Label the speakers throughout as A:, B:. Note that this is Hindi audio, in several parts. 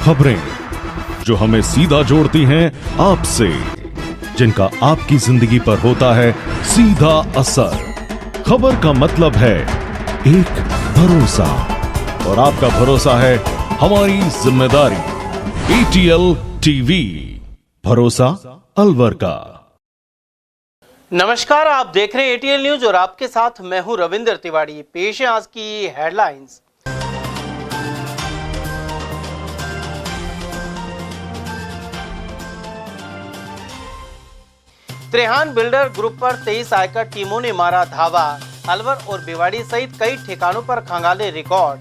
A: खबरें जो हमें सीधा जोड़ती हैं आपसे, जिनका आपकी जिंदगी पर होता है सीधा असर। खबर का मतलब है एक भरोसा, और आपका भरोसा है हमारी जिम्मेदारी। ATL टीवी, भरोसा अलवर का।
B: नमस्कार, आप देख रहे हैं ATL न्यूज और आपके साथ मैं हूं रविंद्र तिवारी। पेश है आज की हेडलाइंस। त्रेहान बिल्डर ग्रुप पर 23 आयकर टीमों ने मारा धावा। अलवर और भिवाड़ी सहित कई ठिकानों पर खंगाले रिकॉर्ड।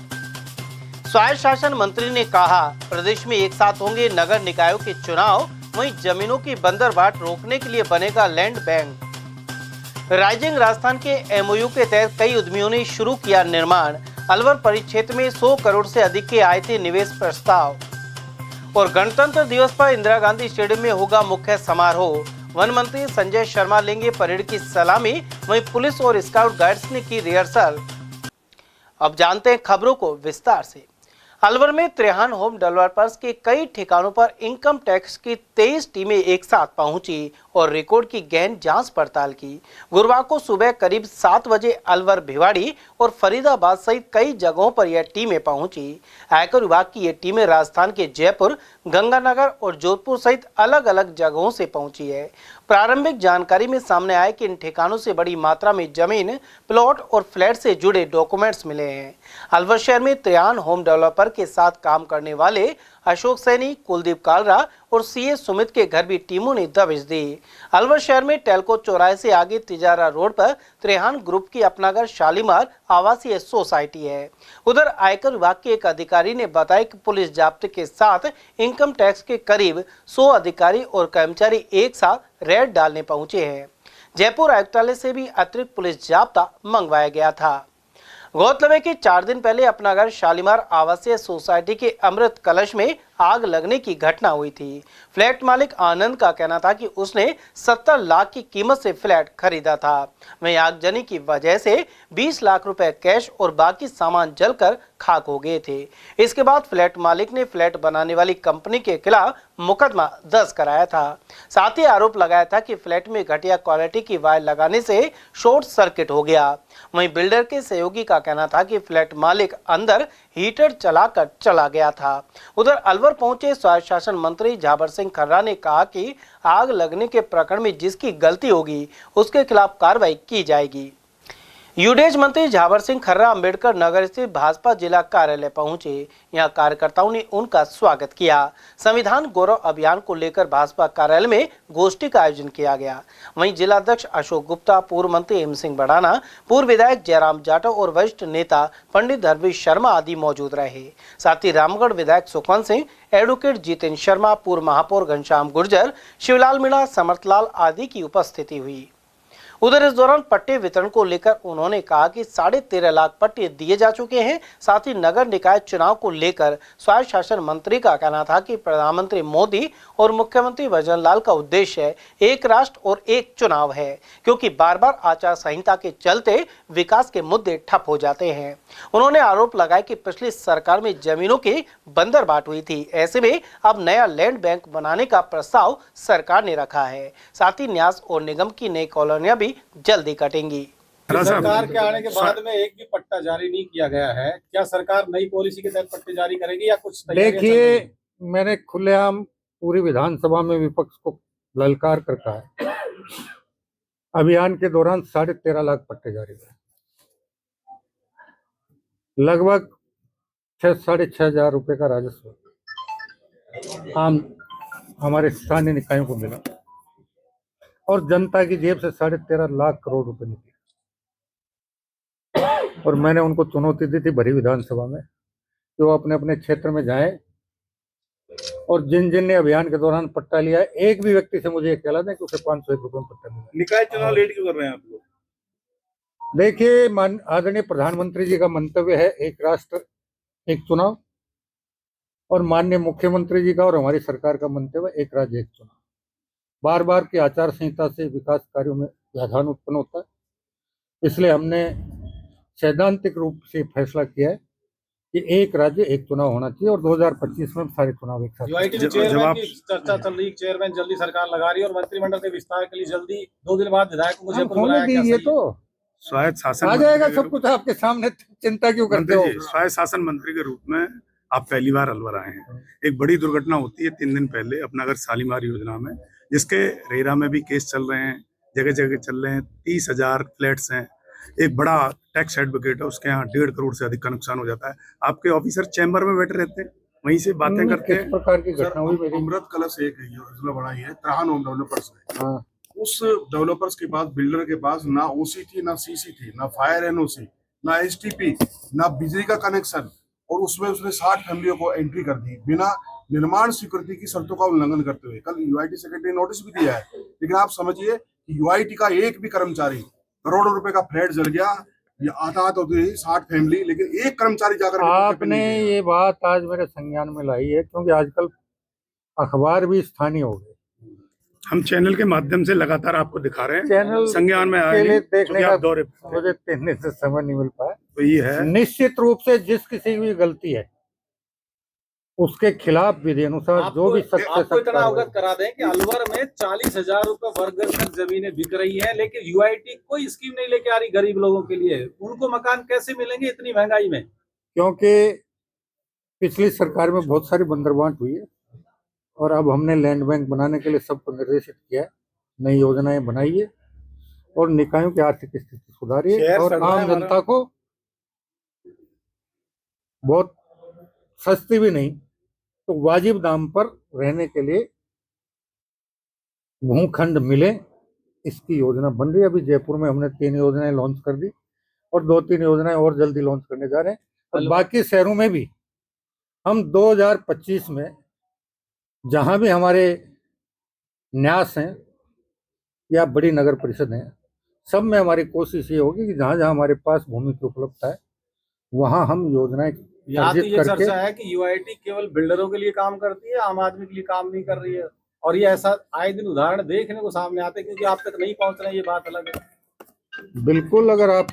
B: स्वायत्त शासन मंत्री ने कहा, प्रदेश में एक साथ होंगे नगर निकायों के चुनाव, वहीं जमीनों की बंदरबाट रोकने के लिए बनेगा लैंड बैंक। राइजिंग राजस्थान के MOU के तहत कई उद्यमियों ने शुरू किया निर्माण। अलवर परिक्षेत्र में 100 करोड़ से अधिक के आए थे निवेश प्रस्ताव। और गणतंत्र दिवस पर इंदिरा गांधी स्टेडियम में होगा मुख्य समारोह। वन मंत्री संजय शर्मा लेंगे परेड की सलामी, वहीं पुलिस और स्काउट गाइड्स ने की रिहर्सल। अब जानते हैं खबरों को विस्तार से। अलवर में त्रेहान होम डेवलपर्स के कई ठिकानों पर इनकम टैक्स की 23 टीमें एक साथ पहुंची और रिकॉर्ड की गहन जांच पड़ताल की। गुरुवार को सुबह करीब 7 बजे अलवर, भिवाड़ी और फरीदाबाद सहित कई जगहों पर यह टीमें पहुंची। आयकर विभाग की ये टीमें राजस्थान के जयपुर, गंगानगर और जोधपुर सहित अलग अलग जगहों से पहुंची है। प्रारंभिक जानकारी में सामने आया कि इन ठिकानों से बड़ी मात्रा में जमीन, प्लॉट और फ्लैट से जुड़े डॉक्यूमेंट्स मिले हैं। अलवर शहर में त्रेहान होम डेवलपर के साथ काम करने वाले अशोक सैनी, कुलदीप कालरा और CA सुमित के घर भी टीमों ने दबिश दी। अलवर शहर में टेलको चौराहे से आगे तिजारा रोड पर त्रेहान ग्रुप की अपनागर शालीमार आवासीय सोसाइटी है। उधर आयकर विभाग के एक अधिकारी ने बताया कि पुलिस जाब्ते के साथ इनकम टैक्स के करीब 100 अधिकारी और कर्मचारी एक साथ रेड डालने पहुंचे हैं। जयपुर आयुक्तालय से भी अतिरिक्त पुलिस जाब्ता मंगवाया गया था। गौरतलब है कि 4 दिन पहले अपनागर शालीमार आवासीय सोसाइटी के अमृत कलश में आग लगने की घटना हुई थी। फ्लैट मालिक आनंद का कहना था कि उसने 70 लाख की कीमत से फ्लैट खरीदा था। वहीं आगजनी की वजह से 20 लाख रुपए कैश और बाकी सामान जलकर खाक हो गए थे। इसके बाद फ्लैट मालिक ने फ्लैट बनाने वाली कंपनी के खिलाफ मुकदमा दर्ज कराया था। साथ ही आरोप लगाया था कि फ्लैट में घटिया क्वालिटी की वायर लगाने से शॉर्ट सर्किट हो गया। वहीं बिल्डर के सहयोगी का कहना था कि फ्लैट मालिक अंदर हीटर चलाकर चला गया था। उधर अलवर पहुंचे स्वायत्त शासन मंत्री झाबर सिंह खर्रा ने कहा कि आग लगने के प्रकरण में जिसकी गलती होगी उसके खिलाफ कार्रवाई की जाएगी। यूडेज मंत्री झाबर सिंह खर्रा अंबेडकर नगर स्थित भाजपा जिला कार्यालय पहुंचे। यहां कार्यकर्ताओं ने उनका स्वागत किया। संविधान गौरव अभियान को लेकर भाजपा कार्यालय में गोष्ठी का आयोजन किया गया। वहीं जिलाध्यक्ष अशोक गुप्ता, पूर्व मंत्री हेम सिंह बढ़ाना, पूर्व विधायक जयराम जाटव और वरिष्ठ नेता पंडित धर्मेश शर्मा आदि मौजूद रहे। साथ ही रामगढ़ विधायक सुखवंत सिंह, एडवोकेट जितेंद्र शर्मा, पूर्व महापौर घनश्याम गुर्जर, शिवलाल मीणा, समर्थलाल आदि की उपस्थिति हुई। उधर इस दौरान पट्टे वितरण को लेकर उन्होंने कहा कि 13.5 लाख पट्टे दिए जा चुके हैं। साथ ही नगर निकाय चुनाव को लेकर स्वायत्त शासन मंत्री का कहना था कि प्रधानमंत्री मोदी और मुख्यमंत्री भजनलाल का उद्देश्य एक राष्ट्र और एक चुनाव है, क्योंकि बार बार आचार संहिता के चलते विकास के मुद्दे ठप हो जाते हैं। उन्होंने आरोप लगाया कि पिछली सरकार में जमीनों की बंदरबाट हुई थी, ऐसे में अब नया लैंड बैंक बनाने का प्रस्ताव सरकार ने रखा है। साथ ही न्यास और निगम की नई कॉलोनियां भी जल्दी कटेंगी।
C: सरकार के आने के बाद में एक भी पट्टा जारी नहीं किया गया है। क्या सरकार नई पॉलिसी के तहत पट्टे जारी करेगी या कुछ?
D: देखिए, मैंने खुलेआम पूरी विधानसभा में विपक्ष को ललकार कर कहा है, अभियान के दौरान 13.5 लाख पट्टे जारी हुए, लगभग 6-6.5 हजार रुपए का राजस्व आम हमारे स्थानीय निकायों को मिला और जनता की जेब से 13.5 लाख करोड़ रुपए निकले। और मैंने उनको चुनौती दी थी भरी विधानसभा में कि वो अपने अपने क्षेत्र में जाएं और जिन जिन ने अभियान के दौरान पट्टा लिया है, एक भी व्यक्ति से मुझे कहला दें कि उसे 501 रुपए में पट्टा मिला।
C: निकाय चुनाव लेट क्यों कर रहे हैं आप लोग?
D: देखिए, आदरणीय प्रधानमंत्री जी का मंतव्य है एक राष्ट्र एक चुनाव, और माननीय मुख्यमंत्री जी का और हमारी सरकार का मंतव्य एक राज्य एक चुनाव। बार बार की आचार संहिता से विकास कार्यों में व्यवधान उत्पन्न होता है, इसलिए हमने सैद्धांतिक रूप से फैसला किया है कि एक राज्य एक चुनाव होना चाहिए और 2025 में सारे चुनाव एक साथ।
C: यूआईटी में चेयरमैन की चर्चा चल रही, चेयरमैन जल्दी सरकार लगा रही है और मंत्रिमंडल के विस्तार के लिए जल्दी 2 दिन बाद विधायक को जयपुर बुलाया, क्या
D: ये
C: सही
D: तो
E: स्वायत्त शासन
D: आ जाएगा सब कुछ आपके सामने, चिंता क्यों करते हो?
E: स्वायत्त शासन मंत्री के रूप में आप पहली बार अलवर आए हैं। एक बड़ी दुर्घटना होती है 3 दिन पहले अपनागर शालीमार योजना में, जिसके रेरा में भी केस चल रहे हैं, जगह जगह चल रहे हैं। 30,000 फ्लैट्स हैं, एक बड़ा टैक्स एडवोकेट है, उसके यहाँ 1.5 करोड़ से अधिक का नुकसान हो जाता है। आपके ऑफिसर चैम्बर में बैठे रहते हैं, वहीं से बातें करते हैं।
D: किस प्रकार की घटना हुई? मेरी
F: अमृत कलश एक है, योजना बनाई है त्राहन होम डेवलपर्स ने।
D: हाँ,
F: उस डेवलपर्स के पास, बिल्डर के पास ना ओसी थी, ना सीसी थी, ना फायर एनओसी, ना एसटीपी, ना बिजली का कनेक्शन, और उसमें उसने 60 फैमिलियों को एंट्री कर दी बिना निर्माण स्वीकृति की शर्तों का उल्लंघन करते हुए। कल यूआईटी सेक्रेटरी ने नोटिस भी दिया है, लेकिन आप समझिए कि यूआईटी का एक भी कर्मचारी, करोड़ों रुपए का फ्लैट जल गया, ये आता होती 60 फैमिली, लेकिन एक कर्मचारी जाकर
D: आपने ये बात आज मेरे संज्ञान में लाई है, क्योंकि आजकल अखबार भी स्थानीय हो गए।
E: हम चैनल के माध्यम से लगातार आपको दिखा रहे हैं,
D: चैनल
E: संज्ञान में आए
D: देखने का
E: दौरे
D: मुझे 3 दिन से समय नहीं मिल पाया।
E: तो ये है,
D: निश्चित रूप से जिस किसी की गलती है उसके खिलाफ विधि अनुसार जो भी सख्त से
C: आपको
D: सख्त
C: इतना अवगत
D: कार्रवाई।
C: करा दें कि अलवर में 40,000 रुपए वर्ग तक जमीनें बिक रही हैं, लेकिन यूआईटी कोई स्कीम नहीं लेके आ रही गरीब लोगों के लिए। उनको मकान कैसे मिलेंगे इतनी महंगाई में?
D: क्योंकि पिछली सरकार में बहुत सारी बंदरबांट हुई है और अब हमने लैंड बैंक बनाने के लिए सबको निर्देशित किया है, नई योजनाएं बनाई है और निकायों की आर्थिक स्थिति सुधारिए और आम जनता को बहुत सस्ती भी नहीं तो वाजिब दाम पर रहने के लिए भूखंड मिले, इसकी योजना बन रही है। अभी जयपुर में हमने 3 योजनाएं लॉन्च कर दी और 2-3 योजनाएं और जल्दी लॉन्च करने जा रहे हैं, और बाकी शहरों में भी हम 2025 में जहां भी हमारे न्यास हैं या बड़ी नगर परिषद हैं, सब में हमारी कोशिश ये होगी कि जहां जहां हमारे पास भूमि की उपलब्धता है वहां हम योजनाएं
C: यहाँ तो
D: अर्जित
C: ये
D: करके।
C: चर्चा है कि यूआईटी केवल बिल्डरों के लिए काम करती है, आम आदमी के लिए काम नहीं कर रही है, और ये ऐसा आए दिन उदाहरण देखने को सामने आते हैं, क्योंकि आप तक नहीं पहुंच रहे हैं, ये बात अलग है।
D: बिल्कुल, अगर आप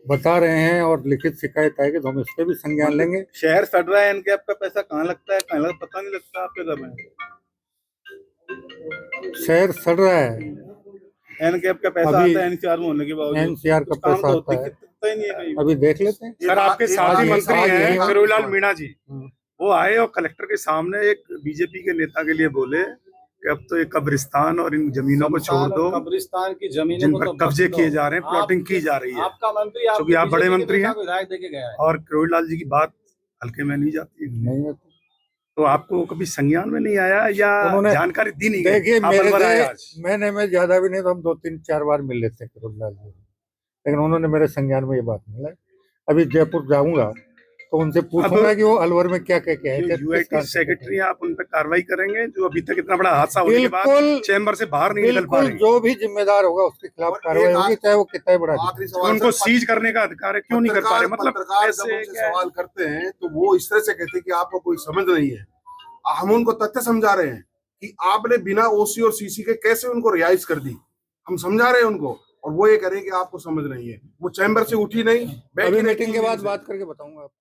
D: बता रहे हैं और लिखित शिकायत आएगी तो हम इस पे भी संज्ञान लेंगे।
E: शहर सड़ रहा है, इनके आपका पैसा कहाँ लगता है, कहाँ लगता पता नहीं लगता आपके समय।
D: शहर सड़ रहा है,
E: एनकेएफ का पैसा
D: अभी
E: आता है एनसीआर में होने के बावजूद,
D: एनसीआर का
E: कुछ काम
D: पैसा
E: तो
D: आता है,
E: दिखता ही नहीं है कहीं।
D: अभी देख लेते हैं।
E: सर आपके साथी मंत्री हैं फिरोजलाल मीणा जी,
D: हम्म।
E: वो आए और कलेक्टर के सामने एक बीजेपी के नेता के लिए बोले कि अब तो ये कब्रिस्तान और इन जमीनों को छोड़ दो,
C: कब्रिस्तान की जमीनों
E: जिन
C: को
E: पर
C: तो
E: कब्जे
C: बख्श
E: किए
C: दो।
E: जा रहे हैं, प्लॉटिंग की जा रही है।
C: आपका मंत्री,
E: क्योंकि आप बड़े मंत्री हैं
C: विधायक देके गया है।
E: और फिरोजलाल जी की बात हल्के में नहीं जाती है।
D: नहीं है
E: तो आपको कभी संज्ञान में नहीं आया या
D: उन्होंने
E: जानकारी दी नहीं?
D: देखिए,
E: आप
D: मेरे
E: अलवर आए आज।
D: से महीने में ज्यादा भी नहीं तो हम 2-3-4 बार मिल लेते हैं फिरोजलाल जी, लेकिन उन्होंने मेरे संज्ञान में ये बात नहीं लाई। अभी जयपुर जाऊंगा तो उनसे पूछूंगा कि वो अलवर में क्या क्या क्या है।
E: यूआईटी सेक्रेटरी आप उन पर कार्रवाई करेंगे जो अभी तक इतना बड़ा हादसा होने के बाद
D: बिल्कुल,
E: चैम्बर से बाहर नहीं निकल पा
D: बिल्कुल,
E: रहे?
D: जो भी जिम्मेदार होगा उसके खिलाफ कार्रवाई होगी, चाहे वो कितना ही बड़ा अधिकारी
F: आखिरी
E: तो
F: सवाल
E: उनको
F: सर,
E: सीज करने का अधिकार है, क्यों नहीं कर पा रहे? मतलब
F: पत्रकार जब
E: ऐसे
F: उनसे
E: क्या है?
F: सवाल करते हैं तो वो इस तरह से कहते हैं कि आपको कोई समझ नहीं है। हम उनको तथ्य समझा रहे हैं कि आपने बिना ओसी और सीसी के कैसे उनको रिहाइश कर दी, हम समझा रहे हैं उनको, और वो ये कह रहे हैं कि आपको समझ नहीं है। वो चैम्बर से उठी नहीं, बैठी
D: अभी
F: नहीं,
D: मीटिंग के
F: 3
D: बाद
F: दिन से।
D: बात करके बताऊंगा आपको।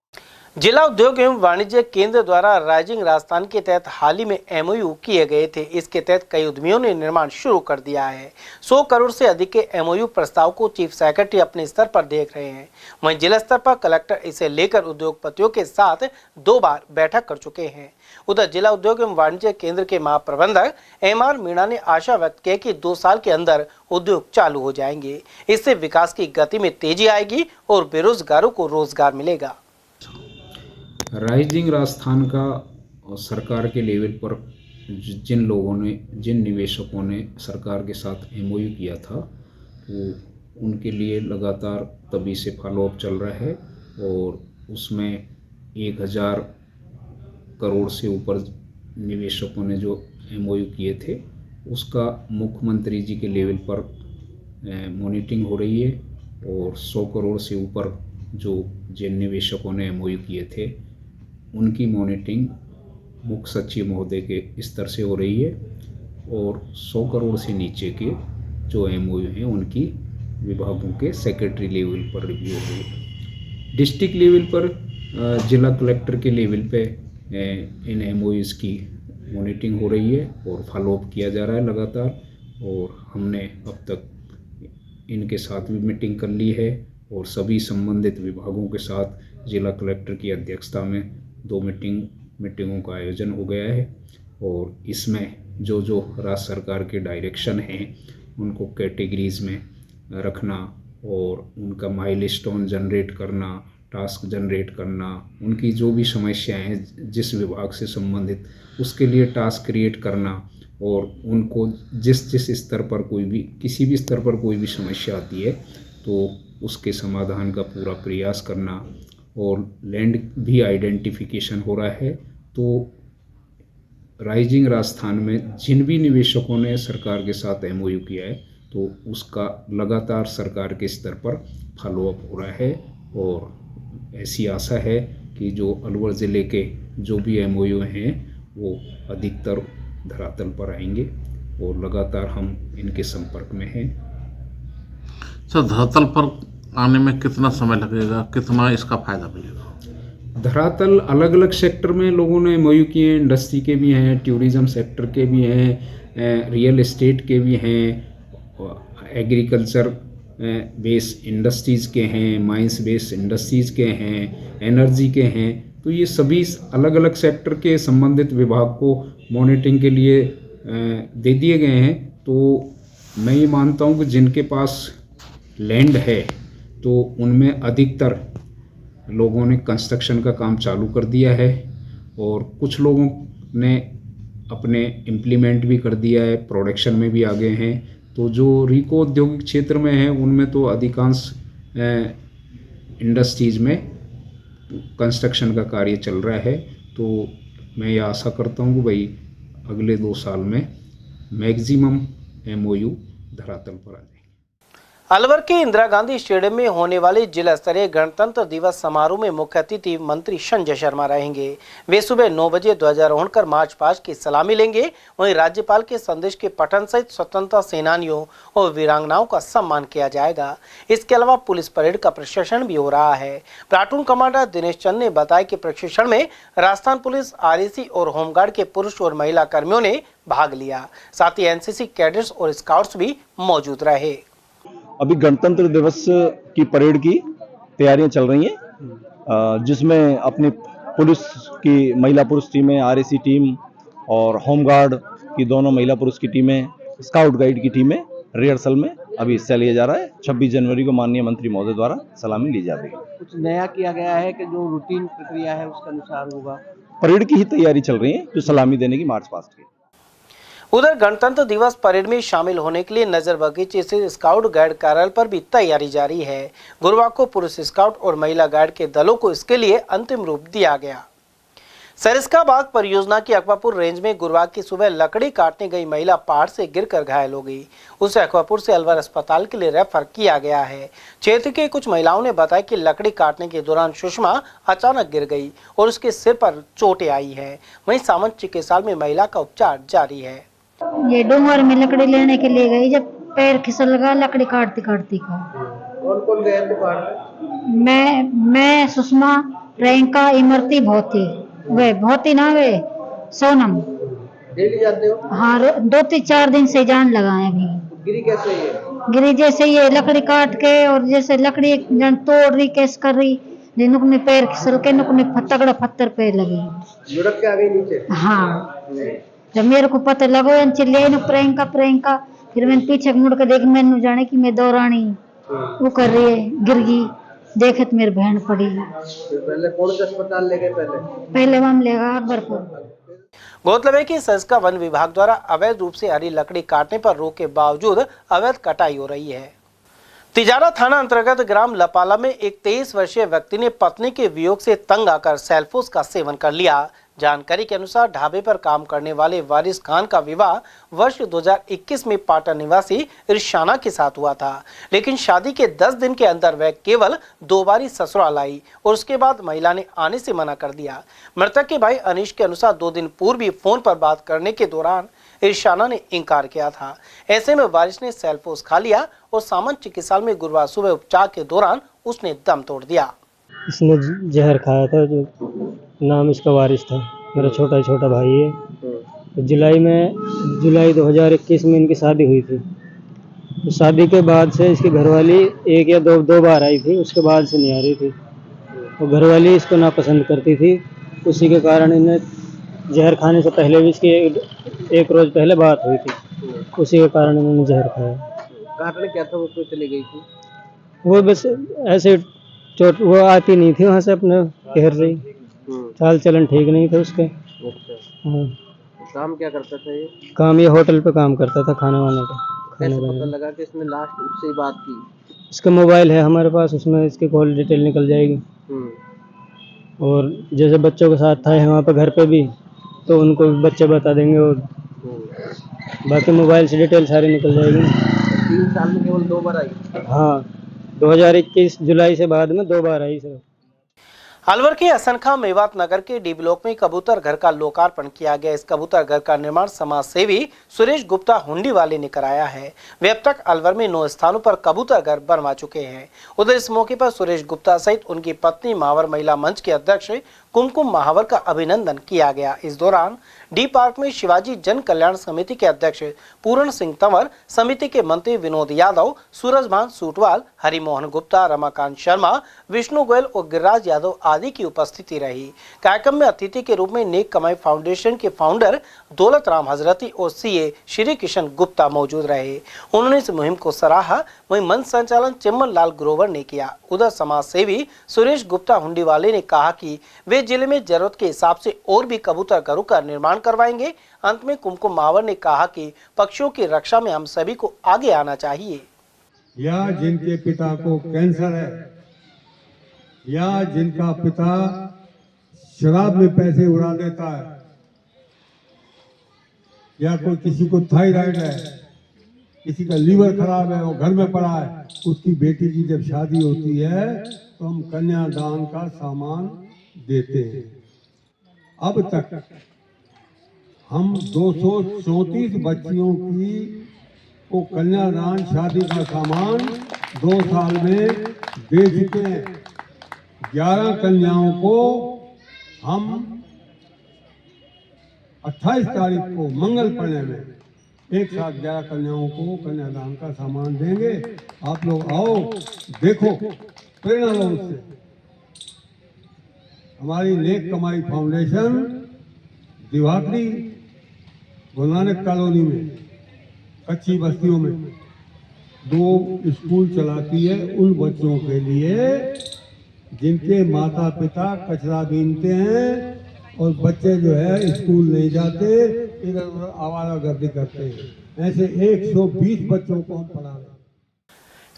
B: जिला उद्योग एवं वाणिज्य केंद्र द्वारा राइजिंग राजस्थान के तहत हाल ही में एमओयू किए गए थे। इसके तहत कई उद्यमियों ने निर्माण शुरू कर दिया है। 100 करोड़ से अधिक के एमओयू प्रस्ताव को चीफ सेक्रेटरी अपने स्तर पर देख रहे हैं। वहीं जिला स्तर पर कलेक्टर इसे लेकर उद्योगपतियों के साथ 2 बार बैठक कर चुके हैं। उधर जिला उद्योग एवं वाणिज्य केंद्र के महाप्रबंधक एमआर मीणा ने आशा व्यक्त की कि 2 साल के अंदर उद्योग चालू हो जाएंगे। इससे विकास की गति में तेजी आएगी और बेरोजगारों को रोजगार मिलेगा।
G: राइजिंग राजस्थान का और सरकार के लेवल पर जिन लोगों ने, जिन निवेशकों ने सरकार के साथ एमओयू किया था, वो उनके लिए लगातार तभी से फॉलोअप चल रहा है और उसमें 1000 करोड़ से ऊपर निवेशकों ने जो एमओयू किए थे उसका मुख्यमंत्री जी के लेवल पर मॉनिटरिंग हो रही है और 100 करोड़ से ऊपर जो जिन निवेशकों ने एमओयू किए थे उनकी मॉनिटरिंग मुख्य सचिव महोदय के स्तर से हो रही है और 100 करोड़ से नीचे के जो एमओयू हैं उनकी विभागों के सेक्रेटरी लेवल पर रिव्यू हो रही है। डिस्ट्रिक्ट लेवल पर जिला कलेक्टर के लेवल पे इन एमओयूज़ की मॉनिटरिंग हो रही है और फॉलोअप किया जा रहा है लगातार। और हमने अब तक इनके साथ भी मीटिंग कर ली है और सभी संबंधित विभागों के साथ जिला कलेक्टर की अध्यक्षता में 2 मीटिंगों का आयोजन हो गया है। और इसमें जो जो राज्य सरकार के डायरेक्शन हैं उनको कैटेगरीज में रखना और उनका माइलस्टोन जनरेट करना, टास्क जनरेट करना, उनकी जो भी समस्याएं हैं जिस विभाग से संबंधित उसके लिए टास्क क्रिएट करना और उनको जिस स्तर पर किसी भी स्तर पर कोई भी समस्या आती है तो उसके समाधान का पूरा प्रयास करना। और लैंड भी आइडेंटिफिकेशन हो रहा है। तो राइजिंग राजस्थान में जिन भी निवेशकों ने सरकार के साथ एमओयू किया है तो उसका लगातार सरकार के स्तर पर फॉलोअप हो रहा है। और ऐसी आशा है कि जो अलवर ज़िले के जो भी एमओयू हैं वो अधिकतर धरातल पर आएंगे और लगातार हम इनके संपर्क में हैं।
H: सर, धरातल पर आने में कितना समय लगेगा, कितना इसका फायदा मिलेगा?
G: धरातल अलग अलग सेक्टर में लोगों ने एमओयू किए हैं, इंडस्ट्री के भी हैं, टूरिज्म सेक्टर के भी हैं, रियल एस्टेट के भी हैं, एग्रीकल्चर बेस इंडस्ट्रीज़ के हैं, माइंस बेस इंडस्ट्रीज़ के हैं, एनर्जी के हैं। तो ये सभी अलग अलग सेक्टर के संबंधित विभाग को मॉनिटरिंग के लिए दे दिए गए हैं। तो मैं ये मानता हूँ कि जिनके पास लैंड है तो उनमें अधिकतर लोगों ने कंस्ट्रक्शन का काम चालू कर दिया है और कुछ लोगों ने अपने इम्प्लीमेंट भी कर दिया है, प्रोडक्शन में भी आ गए हैं। तो जो रिको औद्योगिक क्षेत्र में है उनमें तो अधिकांश इंडस्ट्रीज में कंस्ट्रक्शन का कार्य चल रहा है। तो मैं ये आशा करता हूँ कि भाई अगले 2 साल में मैक्सिमम एमओयू धरातल पर आ जाएंगे।
B: अलवर के इंदिरा गांधी स्टेडियम में होने वाले जिला स्तरीय गणतंत्र दिवस समारोह में मुख्य अतिथि मंत्री संजय शर्मा रहेंगे। वे सुबह 9 बजे ध्वजारोहण कर मार्च पास्ट की सलामी लेंगे। वहीं राज्यपाल के संदेश के पठन सहित स्वतंत्रता सेनानियों और वीरांगनाओं का सम्मान किया जाएगा। इसके अलावा पुलिस परेड का प्रशिक्षण भी हो रहा है। प्लाटून कमांडर दिनेश चंद ने बताया कि प्रशिक्षण में राजस्थान पुलिस, आरएसी और होमगार्ड के पुरुष और महिला कर्मियों ने भाग लिया। साथ ही एनसीसी कैडेट्स और स्काउट्स भी मौजूद रहे।
I: अभी गणतंत्र दिवस की परेड की तैयारियां चल रही हैं, जिसमें अपनी पुलिस की महिला पुरुष टीमें, आरएसी टीम और होमगार्ड की दोनों महिला पुरुष की टीमें, स्काउट गाइड की टीमें रिहर्सल में अभी हिस्सा लिया जा रहा है। 26 जनवरी को माननीय मंत्री महोदय द्वारा सलामी ली जाएगी।
J: कुछ नया किया गया है कि जो रूटीन प्रक्रिया है उसके अनुसार होगा?
I: परेड की ही तैयारी चल रही है जो सलामी देने की मार्च पास्ट की।
B: उधर गणतंत्र दिवस परेड में शामिल होने के लिए नजर बगीचे से स्काउट गाइड कार्यालय पर भी तैयारी जारी है। गुरुवार को पुरुष स्काउट और महिला गाइड के दलों को इसके लिए अंतिम रूप दिया गया। सरिस्का बाग परियोजना की अकबापुर रेंज में गुरुवार की सुबह लकड़ी काटने गई महिला पहाड़ से गिरकर घायल हो गई। उसे अकबापुर से अलवर अस्पताल के लिए रेफर किया गया है। क्षेत्र के कुछ महिलाओं ने बताया कि लकड़ी काटने के दौरान सुषमा अचानक गिर गई और उसके सिर पर चोटें आई है। वहीं सामंत चिकित्सालय में महिला का उपचार जारी है।
K: ये डोंगर में लकड़ी लेने के लिए गई, जब पैर फिसल गया लकड़ी काटती काटती का।
J: कौन गए थे पहाड़?
K: मैं सुषमा, प्रियंका, इमरती, भौती। वे भौती ना, वे सोनम।
J: डेली जाते हो?
K: हाँ, 2-4 दिन से जान लगाए अभी।
J: गिरी कैसे ये?
K: गिरी जैसे ये लकड़ी काट के और जैसे लकड़ी तोड़ रही, कैस कर रही, नुक में पैर फिसल के नुक में तगड़ा पत्थर पैर लगी,
J: लुढ़क के आ गई नीचे।
K: हाँ, जब मेरे को पता लगो चिल्ले न प्रियंका प्रियंका, फिर मैंने पीछे मुड़ के देख, मैंने जाने की मैं दौरानी वो कर रही है, गिर गई, देखे तो मेरी बहन पड़ी।
J: पहले कौन सा अस्पताल ले गए?
K: पहले हम ले गए अकबरपुर।
B: गौरतलब है कि सरिस्का वन विभाग द्वारा अवैध रूप से हरी लकड़ी काटने पर रोक के बावजूद अवैध कटाई हो रही है। तिजारा थाना अंतर्गत ग्राम लपाला में एक 23 वर्षीय व्यक्ति ने पत्नी के वियोग से तंग आकर सेल्फोस का सेवन कर लिया। जानकारी के अनुसार ढाबे पर काम करने वाले वारिस खान का विवाह वर्ष 2021 में पाटन निवासी इरशाना के साथ हुआ था, लेकिन शादी के 10 दिन के अंदर वह केवल 2 बार ससुराल आई और उसके बाद महिला ने आने से मना कर दिया। मृतक के भाई अनीश के अनुसार 2 दिन पूर्व भी फोन पर बात करने के दौरान इरशाना ने इनकार किया था। ऐसे में वारिस ने सेल्फोस खा लिया और सामंत चिकित्सालय में गुरुवार सुबह उपचार के दौरान उसने दम तोड़ दिया।
L: इसने जहर खाया था, जो नाम इसका वारिस था, मेरा छोटा भाई है। तो जुलाई 2021 में इनकी शादी हुई थी। तो शादी के बाद से इसकी घरवाली एक या दो बार आई थी, उसके बाद से नहीं आ रही थी। तो घरवाली इसको नापसंद करती थी, उसी के कारण इन्हें जहर खाने से पहले भी इसकी एक रोज पहले बात हुई थी, उसी के कारण इन्होंने जहर खाया।
J: कारण क्या था, वो क्यों चली गई थी?
L: वो बस ऐसे चोट, वो आती नहीं थी वहाँ से अपने शहर से ही, चाल चलन ठीक नहीं था उसके।
J: अच्छा।
L: हाँ।
J: काम क्या करता था ये?
L: काम ये होटल पे काम करता था, खाने वाने का।
J: कैसे पता लगा कि इसने लास्ट उससे ही बात की?
L: इसका मोबाइल है हमारे पास, उसमें इसकी कॉल डिटेल निकल जाएगी। और जैसे बच्चों के साथ था वहाँ पे घर पे भी, तो उनको भी बच्चे बता देंगे, और बाकी मोबाइल से डिटेल सारी निकल जाएगी।
J: 3 साल में केवल 2 बार आई?
L: हाँ, 2021 जुलाई से बाद में 2 बार आई सर।
B: अलवर के असनखा मेवात नगर के डी ब्लॉक में कबूतर घर का लोकार्पण किया गया। इस कबूतर घर का निर्माण समाज सेवी सुरेश गुप्ता हुंडी वाले ने कराया है। वे अब तक अलवर में 9 स्थानों पर कबूतर घर बनवा चुके हैं। उधर इस मौके पर सुरेश गुप्ता सहित उनकी पत्नी महावर महिला मंच के अध्यक्ष कुमकुम महावर का अभिनंदन किया गया। इस दौरान डी पार्क में शिवाजी जन कल्याण समिति के अध्यक्ष पूरण सिंह तंवर, समिति के मंत्री विनोद यादव, सूरजभान सूटवाल, हरिमोहन गुप्ता, रमाकांत शर्मा, विष्णु गोयल और गिरिराज यादव आदि की उपस्थिति रही। कार्यक्रम में अतिथि के रूप में नेक कमाई फाउंडेशन के फाउंडर दौलत राम हजरती और सीए श्री किशन गुप्ता मौजूद रहे। उन्होंने इस मुहिम को सराहा, वहीं मंच संचालन चिम्मन लाल ग्रोवर ने किया। उधर समाज सेवी सुरेश गुप्ता हुंडी वाले ने कहा कि वे जिले में जरूरत के हिसाब से और भी कबूतर घरों का निर्माण करवाएंगे। अंत में कुमकुम महावर ने कहा कि पक्षियों की रक्षा में हम सभी को आगे आना चाहिए।
M: या जिनके पिता को कैंसर है, या जिनका पिता शराब में पैसे उड़ा देता है, या कोई किसी को थायराइड है, किसी का लीवर खराब है, वो घर में पड़ा है, उसकी बेटी की जब शादी होती है तो हम कन्यादान का सामान देते हैं। अब तक हम 234 बच्चियों की को कन्यादान शादी का सामान 2 साल में दे चुके हैं। 11 कन्याओं को हम 28 तारीख को मंगल पड़ने में एक साथ 11 कन्याओं को कन्यादान का सामान देंगे। आप लोग आओ, देखो, प्रेरणा लो उससे। हमारी नेक कमाई फाउंडेशन दिवाकरी गुरु नानक कॉलोनी में कच्ची बस्तियों में 2 स्कूल चलाती है उन बच्चों के लिए जिनके माता पिता कचरा बीनते हैं और बच्चे जो है स्कूल नहीं जाते, इधर उधर आवारागर्दी करते हैं। ऐसे 120 बच्चों को हम पढ़ा रहे हैं।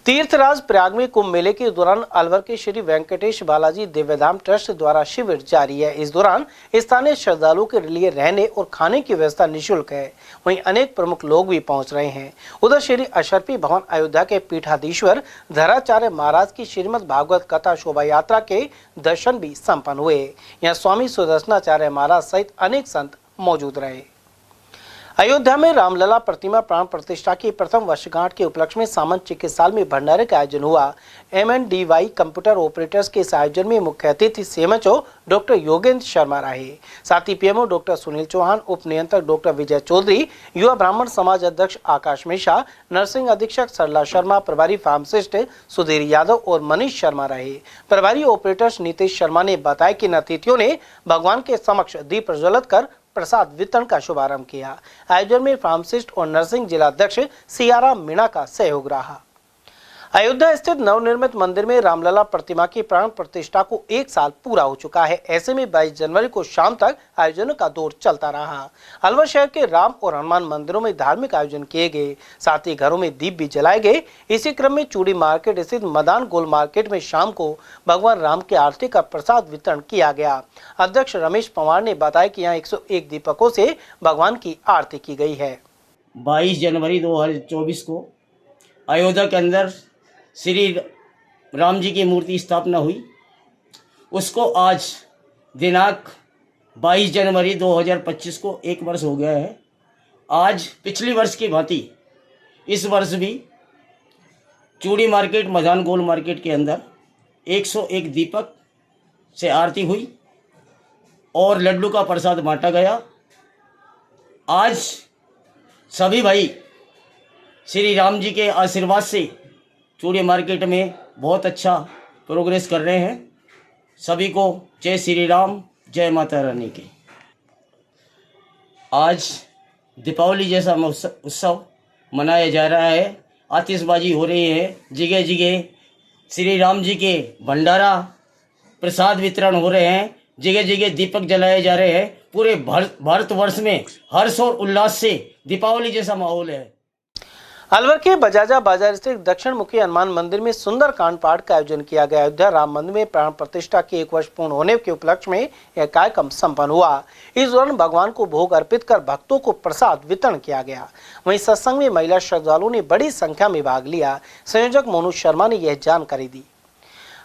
B: तीर्थराज प्रयाग में कुंभ मेले के दौरान अलवर के श्री वेंकटेश बालाजी दिव्यधाम ट्रस्ट द्वारा शिविर जारी है। इस दौरान स्थानीय श्रद्धालुओं के लिए रहने और खाने की व्यवस्था निःशुल्क है। वहीं अनेक प्रमुख लोग भी पहुंच रहे हैं। उधर श्री अशरफी भवन अयोध्या के पीठाधीश्वर धराचार्य महाराज की श्रीमद् भागवत कथा शोभा यात्रा के दर्शन भी संपन्न हुए। यहाँ स्वामी सुदर्शनाचार्य महाराज सहित अनेक संत मौजूद रहे। अयोध्या में रामलला प्रतिमा प्राण प्रतिष्ठा की प्रथम वर्षगांठ के उपलक्ष्य में सामंत चिकित्साल में भंडारे का आयोजन हुआ। MNDY कंप्यूटर ऑपरेटर्स के इस आयोजन में मुख्य अतिथि CMHO डॉक्टर योगेंद्र शर्मा रहे। साथ ही PMO डॉक्टर सुनील चौहान, उप नियंत्रक डॉक्टर विजय चौधरी, युवा ब्राह्मण समाज अध्यक्ष आकाश मिश्रा, नर्सिंग अधीक्षक सरला शर्मा, प्रभारी फार्मासिस्ट सुधीर यादव और मनीष शर्मा रहे। प्रभारी ऑपरेटर्स नीतीश शर्मा ने बताया कि इन अतिथियों ने भगवान के समक्ष दीप प्रज्वलित कर प्रसाद वितरण का शुभारंभ किया। आयोजन में फार्मासिस्ट और नर्सिंग जिला अध्यक्ष सियारा मीणा का सहयोग रहा। अयोध्या स्थित नवनिर्मित मंदिर में रामलला प्रतिमा की प्राण प्रतिष्ठा को 1 साल पूरा हो चुका है। ऐसे में 22 जनवरी को शाम तक आयोजनों का दौर चलता रहा। अलवर शहर के राम और हनुमान मंदिरों में धार्मिक आयोजन किए गए, साथ ही घरों में दीप भी जलाए गए। इसी क्रम में चूड़ी मार्केट स्थित मदान गोल मार्केट में शाम को भगवान राम की आरती का प्रसाद वितरण किया गया। अध्यक्ष रमेश पवार ने बताया कि यहाँ 101 दीपकों से भगवान की आरती की गई है।
N: 22 जनवरी 2024 को अयोध्या के अंदर श्री राम जी की मूर्ति स्थापना हुई। उसको आज दिनांक 22 जनवरी 2025 को 1 वर्ष हो गया है। आज पिछले वर्ष की भांति इस वर्ष भी चूड़ी मार्केट मदान गोल मार्केट के अंदर 101 दीपक से आरती हुई और लड्डू का प्रसाद बांटा गया। आज सभी भाई श्री राम जी के आशीर्वाद से चूड़ी मार्केट में बहुत अच्छा प्रोग्रेस कर रहे हैं। सभी को जय श्री राम, जय माता रानी की। आज दीपावली जैसा उत्सव मनाया जा रहा है, आतिशबाजी हो रही है, जगह जगह श्री राम जी के भंडारा प्रसाद वितरण हो रहे हैं, जगह जगह दीपक जलाए जा रहे हैं। पूरे भारतवर्ष में हर्ष और उल्लास से दीपावली जैसा माहौल है।
B: अलवर के बजाजा बाजार स्थित दक्षिण मुखी हनुमान मंदिर में सुंदर कांड पाठ का आयोजन किया गया। अयोध्या राम मंदिर में प्राण प्रतिष्ठा के 1 वर्ष पूर्ण होने के उपलक्ष्य में यह कार्यक्रम संपन्न हुआ। इस दौरान भगवान को भोग अर्पित कर भक्तों को प्रसाद वितरण किया गया। वहीं सत्संग में महिला श्रद्धालुओं ने बड़ी संख्या में भाग लिया। संयोजक मोनू शर्मा ने यह जानकारी दी।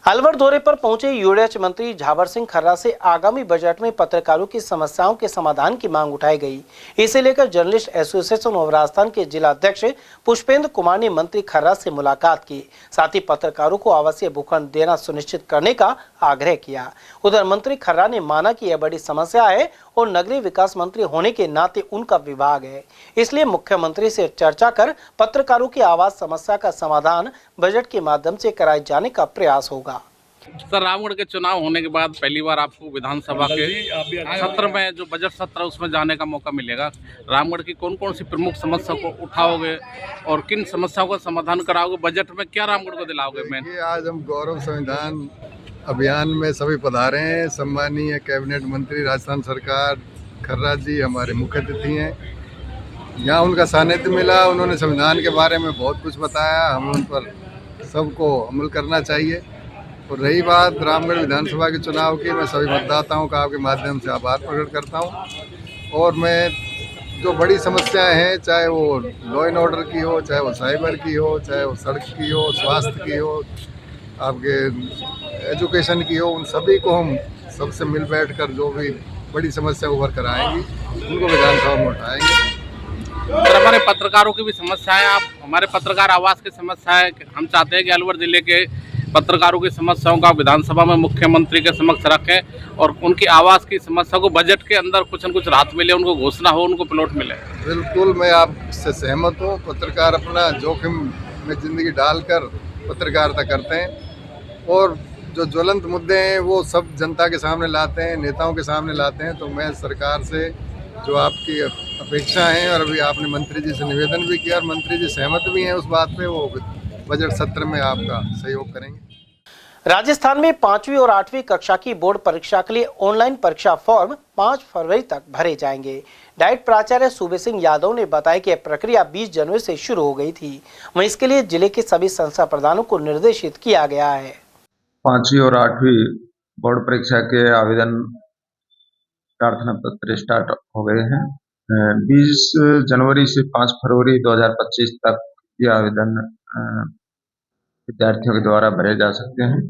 B: अलवर दौरे पर पहुंचे यूडीएच मंत्री झावर सिंह खर्रा से आगामी बजट में पत्रकारों की समस्याओं के समाधान की मांग उठाई गई। इसे लेकर जर्नलिस्ट एसोसिएशन ऑफ राजस्थान के जिला अध्यक्ष पुष्पेंद्र कुमार ने मंत्री खर्रा से मुलाकात की। साथ ही पत्रकारों को आवासीय भूखंड देना सुनिश्चित करने का आग्रह किया। उधर मंत्री खर्रा ने माना कि यह बड़ी समस्या है और नगरीय विकास मंत्री होने के नाते उनका विभाग है, इसलिए मुख्यमंत्री से चर्चा कर पत्रकारों की आवास समस्या का समाधान बजट के माध्यम से कराए जाने का प्रयास होगा।
H: सर, रामगढ़ के चुनाव होने के बाद पहली बार आपको विधानसभा के सत्र में जो बजट सत्र है उसमें जाने का मौका मिलेगा। रामगढ़ की कौन कौन सी प्रमुख समस्या को उठाओगे और किन समस्याओं का समाधान कराओगे? बजट में क्या रामगढ़ को दिलाओगे? मैं
O: आज हम गौरव संविधान अभियान में सभी पधारे हैं। सम्मानीय कैबिनेट मंत्री राजस्थान सरकार खर्रा जी हमारे मुख्य अतिथि हैं। यहाँ उनका सानिध्य मिला, उन्होंने संविधान के बारे में बहुत कुछ बताया। हम उन पर सबको अमल करना चाहिए। और रही बात रामगढ़ विधानसभा के चुनाव की, मैं सभी मतदाताओं का आपके माध्यम से आभार प्रकट करता हूँ। और मैं जो बड़ी समस्याएं हैं, चाहे वो लॉ एंड ऑर्डर की हो, चाहे वो साइबर की हो, चाहे वो सड़क की हो, स्वास्थ्य की हो, आपके एजुकेशन की हो, उन सभी को हम सबसे मिल बैठ कर जो भी बड़ी समस्या उभर कर आएंगी उनको विधानसभा में उठाएंगे।
H: सर, हमारे पत्रकारों की भी समस्या है, आप हमारे पत्रकार आवास की समस्या है। हम चाहते हैं कि अलवर जिले के पत्रकारों की समस्याओं का विधानसभा में मुख्यमंत्री के समक्ष रखें और उनकी आवास की समस्या को बजट के अंदर कुछ न कुछ राहत मिले, उनको घोषणा हो, उनको प्लॉट मिले।
O: बिल्कुल, मैं आपसे सहमत हूँ। पत्रकार अपना जोखिम में जिंदगी डालकर पत्रकारिता करते हैं और जो ज्वलंत मुद्दे हैं वो सब जनता के सामने लाते हैं, नेताओं के सामने लाते हैं। तो मैं सरकार से जो आपकी अपेक्षा है, और अभी आपने मंत्री जी से निवेदन भी किया और मंत्री जी सहमत भी हैं उस बात पे, वो बजट सत्र में आपका सहयोग करेंगे।
B: राजस्थान में 5वीं और 8वीं कक्षा की बोर्ड परीक्षा के लिए ऑनलाइन परीक्षा फॉर्म 5 फरवरी तक भरे जाएंगे। डाइट प्राचार्य सूबे सिंह यादव ने बताया कि यह प्रक्रिया 20 जनवरी से शुरू हो गई थी। वहीं इसके लिए जिले के सभी संस्था प्रधानों को निर्देशित किया गया है।
P: 5वीं और 8वीं बोर्ड परीक्षा के आवेदन प्रार्थना पत्र स्टार्ट हो गए हैं। 20 जनवरी से 5 फरवरी 2025 तक ये आवेदन विद्यार्थियों के द्वारा भरे जा सकते हैं।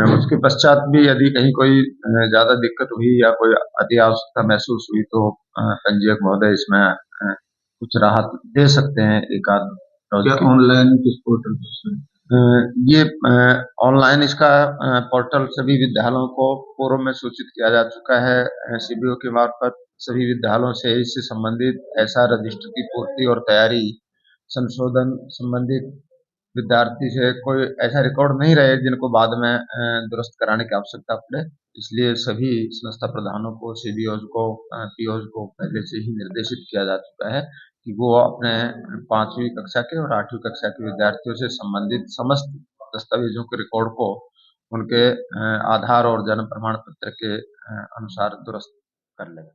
P: उसके पश्चात भी यदि कहीं कोई ज्यादा दिक्कत हुई या कोई अति आवश्यकता महसूस हुई तो पंजीयक महोदय इसमें कुछ राहत दे सकते हैं। एक आध ऑनलाइन किस पोर्टल पर? ये ऑनलाइन इसका पोर्टल सभी विद्यालयों को पूर्व में सूचित किया जा चुका है। सीबीओ के मार्फत सभी विद्यालयों से इससे संबंधित ऐसा रजिस्टर की पूर्ति और तैयारी संशोधन संबंधित विद्यार्थी से कोई ऐसा रिकॉर्ड नहीं रहे जिनको बाद में दुरुस्त कराने की आवश्यकता पड़े। इसलिए सभी संस्था प्रधानों को, सीबीओज को, पीओज को पहले से ही निर्देशित किया जा चुका है कि वो अपने 5वीं कक्षा के और 8वीं कक्षा के विद्यार्थियों से संबंधित समस्त दस्तावेजों के रिकॉर्ड को उनके आधार और जन्म प्रमाण पत्र के अनुसार दुरुस्त कर लें।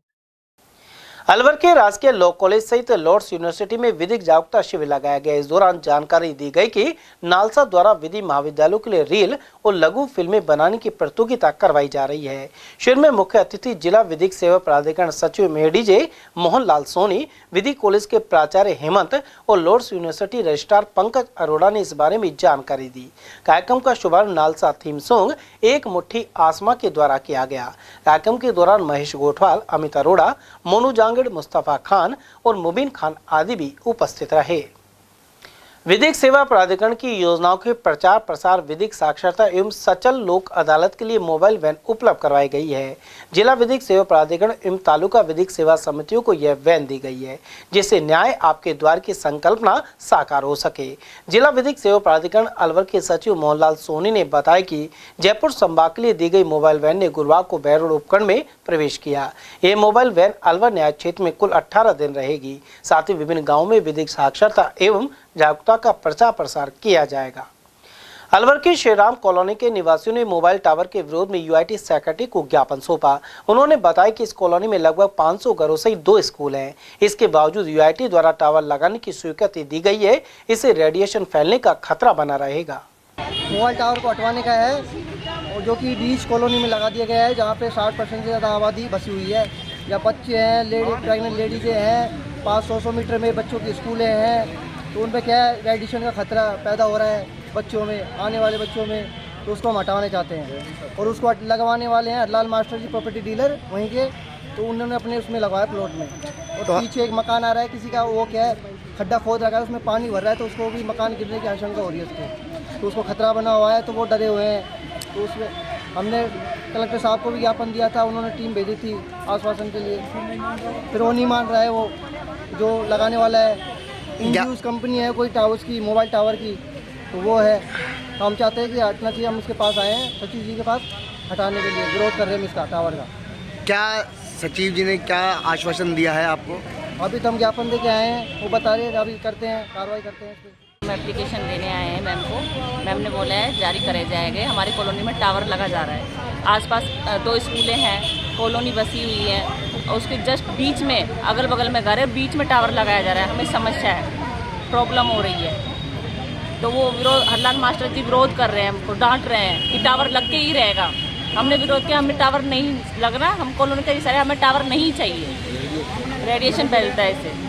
B: अलवर के राजकीय लॉ कॉलेज सहित लॉर्ड्स यूनिवर्सिटी में विधिक जागरूकता शिविर लगाया गया। इस दौरान जानकारी दी गई कि नालसा द्वारा विधि महाविद्यालयों के लिए रील और लघु फिल्में बनाने की प्रतियोगिता करवाई जा रही है। शिविर में मुख्य अतिथि जिला विधिक सेवा प्राधिकरण सचिव मेडीजे मोहन लाल सोनी, विधि कॉलेज के प्राचार्य हेमंत और Lords university registrar Pankaj Arora ने इस बारे में जानकारी दी। कार्यक्रम का शुभारंभ नालसा थीम सॉन्ग एक मुट्ठी आसमा के द्वारा किया गया। कार्यक्रम के दौरान महेश गोठवाल, अमित अरोड़ा, मोनू जांगड़, मुस्तफा खान और मुबीन खान आदि भी उपस्थित रहे। विधिक सेवा प्राधिकरण की योजनाओं के प्रचार प्रसार, विधिक साक्षरता एवं सचल लोक अदालत के लिए मोबाइल वैन उपलब्ध करवाई गई है। जिला विधिक सेवा प्राधिकरण एवं तालुका विधिक सेवा समितियों को यह वैन दी गई है, जिससे न्याय आपके द्वार की संकल्पना साकार हो सके। जिला विधिक सेवा प्राधिकरण अलवर के सचिव मोहनलाल सोनी ने बताया कि जयपुर संभाग के लिए दी गई मोबाइल वैन ने गुरुवार को बैरोड उपखंड में प्रवेश किया। ये मोबाइल वैन अलवर न्याय क्षेत्र में कुल 18 दिन रहेगी। साथ ही विभिन्न गाँवों में विधिक साक्षरता एवं जागरूकता का प्रचार प्रसार किया जाएगा। अलवर के श्रीराम कॉलोनी के निवासियों ने मोबाइल टावर के विरोध में यूआईटी सेक्रेटरी को ज्ञापन सौंपा। उन्होंने बताया कि इस कॉलोनी में लगभग 500 घरों सहित 2 स्कूल हैं। इसके बावजूद यूआईटी द्वारा टावर लगाने की स्वीकृति दी गई है। इससे रेडिएशन फैलने का खतरा बना रहेगा।
Q: मोबाइल टावर को हटवाने का है, और जो कि डीच कॉलोनी में लगा दिया गया है, जहाँ पे 60% से ज़्यादा आबादी बसी हुई है। या बच्चे हैं, प्रेगनेंट लेडीज़ें हैं, 500 मीटर में बच्चों की स्कूलें हैं, तो उन पर क्या है, रेडिएशन का खतरा पैदा हो रहा है बच्चों में, आने वाले बच्चों में, तो उसको हम हटाना चाहते हैं। और उसको लगवाने वाले हैं हरलाल मास्टर जी, प्रॉपर्टी डीलर वहीं के, तो उन्होंने अपने उसमें लगवाया प्लॉट में। और तो पीछे एक मकान आ रहा है किसी का, वो क्या है, खड्डा खोद रखा है, उसमें पानी भर रहा है, तो उसको भी मकान गिरने की आशंका हो रही है उसको, तो उसको खतरा बना हुआ है, तो वो डरे हुए हैं। तो उसमें हमने कलेक्टर साहब को भी ज्ञापन दिया था, उन्होंने टीम भेजी थी आश्वासन के लिए, फिर वो नहीं मान रहा है, वो जो लगाने वाला है इंड्यूस कंपनी है कोई टावर्स की, मोबाइल टावर की, तो वो है। तो हम चाहते हैं कि हटना चाहिए। हम उसके पास आए हैं, सचिव जी के पास, हटाने के लिए विरोध कर रहे हैं इसका, टावर का।
R: क्या सचिव जी ने क्या आश्वासन दिया है आपको?
Q: अभी तो हम ज्ञापन दे के आए हैं, वो बता रहे हैं अभी करते हैं, कार्रवाई करते हैं इस पर।
S: हम एप्लीकेशन देने आए हैं मैम को। मैम ने बोला है जारी करे जाएंगे। हमारी कॉलोनी में टावर लगा जा रहा है, आसपास 2 स्कूलें हैं, कॉलोनी बसी हुई है, और उसके जस्ट बीच में, अगल बगल में घर है, बीच में टावर लगाया जा रहा है। हमें समस्या है, प्रॉब्लम हो रही है, तो वो विरोध, हरलाल मास्टर जी विरोध कर रहे हैं, हमको डांट रहे हैं कि टावर लग के ही रहेगा। हमने विरोध किया, हमें टावर नहीं लगना, हम कॉलोनी का इशारा, हमें टावर नहीं चाहिए, रेडिएशन फैलता है इससे।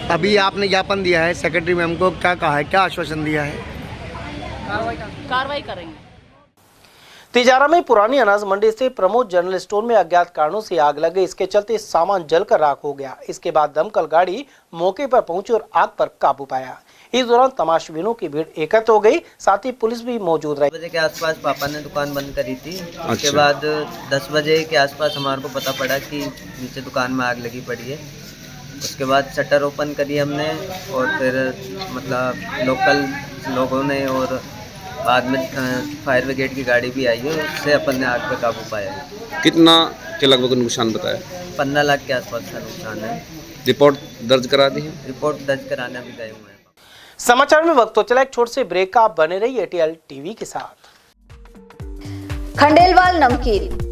R: अभी आपने ज्ञापन दिया है सेक्रेटरी मैम को, क्या कहा है, क्या आश्वासन दिया है?
S: कार्रवाई करेंगे।
B: तिजारा में पुरानी अनाज मंडी से प्रमोद जनरल स्टोर में अज्ञात कारणों से आग लग गई। इसके चलते सामान जलकर राख हो गया। इसके बाद दमकल गाड़ी मौके पर पहुंची और आग पर काबू पाया। इस दौरान तमाशबीनों की भीड़ एकत्र हो गई, साथ ही पुलिस भी मौजूद रही।
T: 10 बजे के आसपास पापा ने दुकान बंद करी थी। उसके बाद 10 बजे के आसपास हमारे को पता पड़ा कि नीचे दुकान में आग लगी पड़ी है। उसके बाद शटर ओपन करी हमने, और फिर मतलब लोकल लोगों ने, और बाद में फायर ब्रिगेड की गाड़ी भी आई है, उससे अपन ने आग पे काबू पाया।
U: कितना के लगभग नुकसान बताया?
T: 15 लाख के आसपास का नुकसान है।
U: रिपोर्ट दर्ज करा दी है?
T: रिपोर्ट दर्ज कराने भी गए हुए हैं।
B: समाचार में वक्त तो चला एक छोटे से ब्रेक का, आप बने रहिए एटीएल टीवी के साथ।
V: खंडेलवाल नमकीन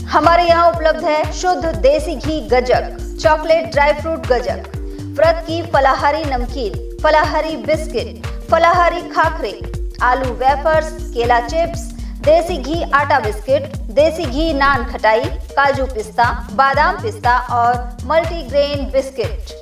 V: हमारे यहाँ उपलब्ध है। शुद्ध देसी घी गजक, चॉकलेट ड्राई फ्रूट गजक, व्रत की फलाहारी नमकीन, फलाहारी बिस्किट, फलाहारी खाखरे, आलू वेफर्स, केला चिप्स, देसी घी आटा बिस्किट, देसी घी नान खटाई, काजू पिस्ता, बादाम पिस्ता और मल्टीग्रेन बिस्किट।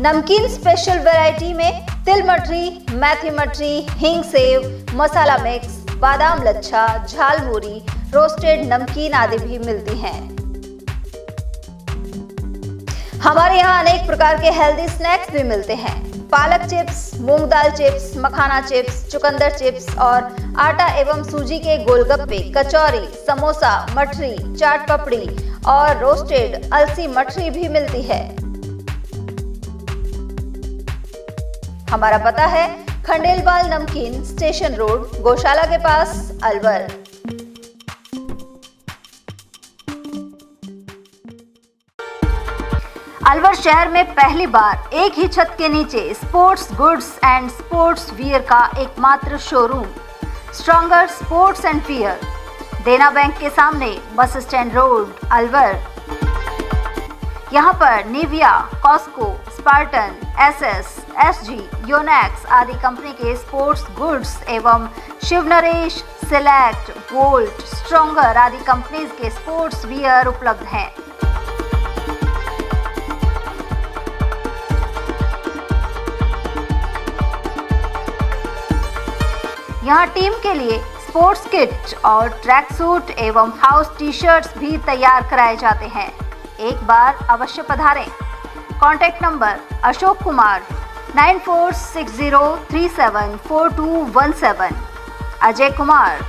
V: नमकीन स्पेशल वैरायटी में तिल मठरी, मेथी मठरी, हींग सेव, मसाला मिक्स, बादाम लच्छा, झालमुरी, रोस्टेड नमकीन आदि भी मिलती हैं। हमारे यहाँ अनेक प्रकार के हेल्दी स्नैक्स भी मिलते हैं। पालक चिप्स, मूंग दाल चिप्स, मखाना चिप्स, चुकंदर चिप्स और आटा एवं सूजी के गोलगप्पे, कचौरी, समोसा, मठरी, चाट पपड़ी और रोस्टेड अलसी मठरी भी मिलती है। हमारा पता है खंडेलवाल नमकीन, स्टेशन रोड, गौशाला के पास, अलवर। अलवर शहर में पहली बार एक ही छत के नीचे sports goods and sports wear का एकमात्र showroom, stronger sports and wear, Dena bank के सामने, बस स्टैंड रोड, अलवर। यहाँ पर Nivia, Cosco, Spartan, SS, SG, Yonex आदि कंपनी के स्पोर्ट्स गुड्स एवं Shiv Naresh, select, volt, stronger आदि कंपनीज के स्पोर्ट्स वियर उपलब्ध हैं। यहाँ टीम के लिए स्पोर्ट्स किट और ट्रैक सूट एवं हाउस टी शर्ट्स भी तैयार कराए जाते हैं। एक बार अवश्य पधारें। Contact number Ashok Kumar 9460374217, Ajay Kumar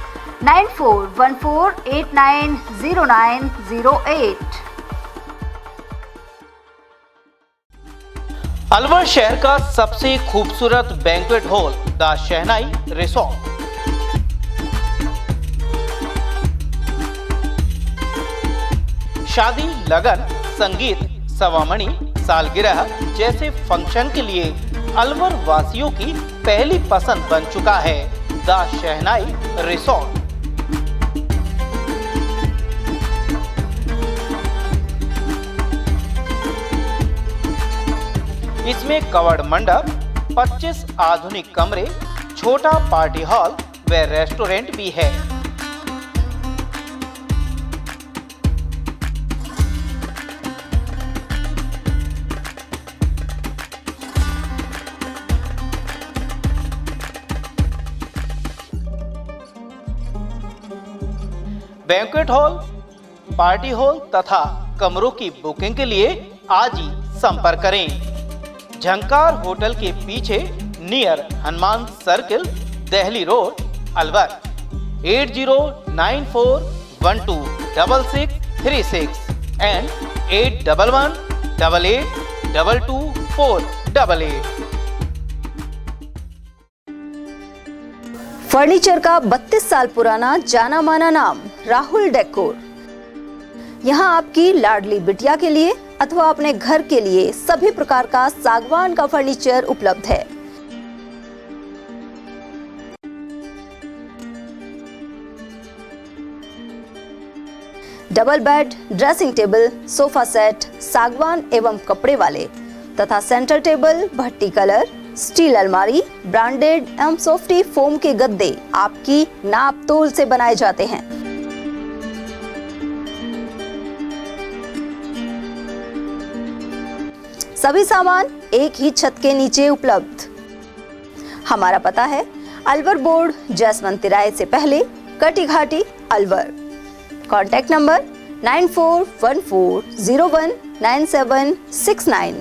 V: 9414890908।
B: अलवर शहर का सबसे खूबसूरत banquet hall the Shehnai resort. शादी, लगन, संगीत, सवामणी, सालगिरह जैसे फंक्शन के लिए अलवर वासियों की पहली पसंद बन चुका है द शहनाई रिसोर्ट। इसमें कवर्ड मंडप, 25 आधुनिक कमरे, छोटा पार्टी हॉल व रेस्टोरेंट भी है। बैंक्वेट हॉल, पार्टी हॉल तथा कमरों की बुकिंग के लिए आज ही संपर्क करें। झंकार होटल के पीछे near Hanuman circle, Delhi road, Alwar. 8094126636 and 8118822488।
V: Furniture का 32 साल पुराना जाना माना नाम राहुल डेकोर। यहाँ आपकी लाडली बिटिया के लिए अथवा अपने घर के लिए सभी प्रकार का सागवान का फर्नीचर उपलब्ध है। Double bed, dressing table, sofa set सागवान एवं कपड़े वाले तथा सेंटर टेबल, भट्टी कलर, स्टील अलमारी, ब्रांडेड एवं सॉफ्टी फोम के गद्दे आपकी नाप तोल से बनाए जाते हैं। सभी सामान एक ही छत के नीचे उपलब्ध। हमारा पता है अलवर बोर्ड, जसवंत तिराहे से पहले, कटी घाटी, Alwar. Contact number 9414019769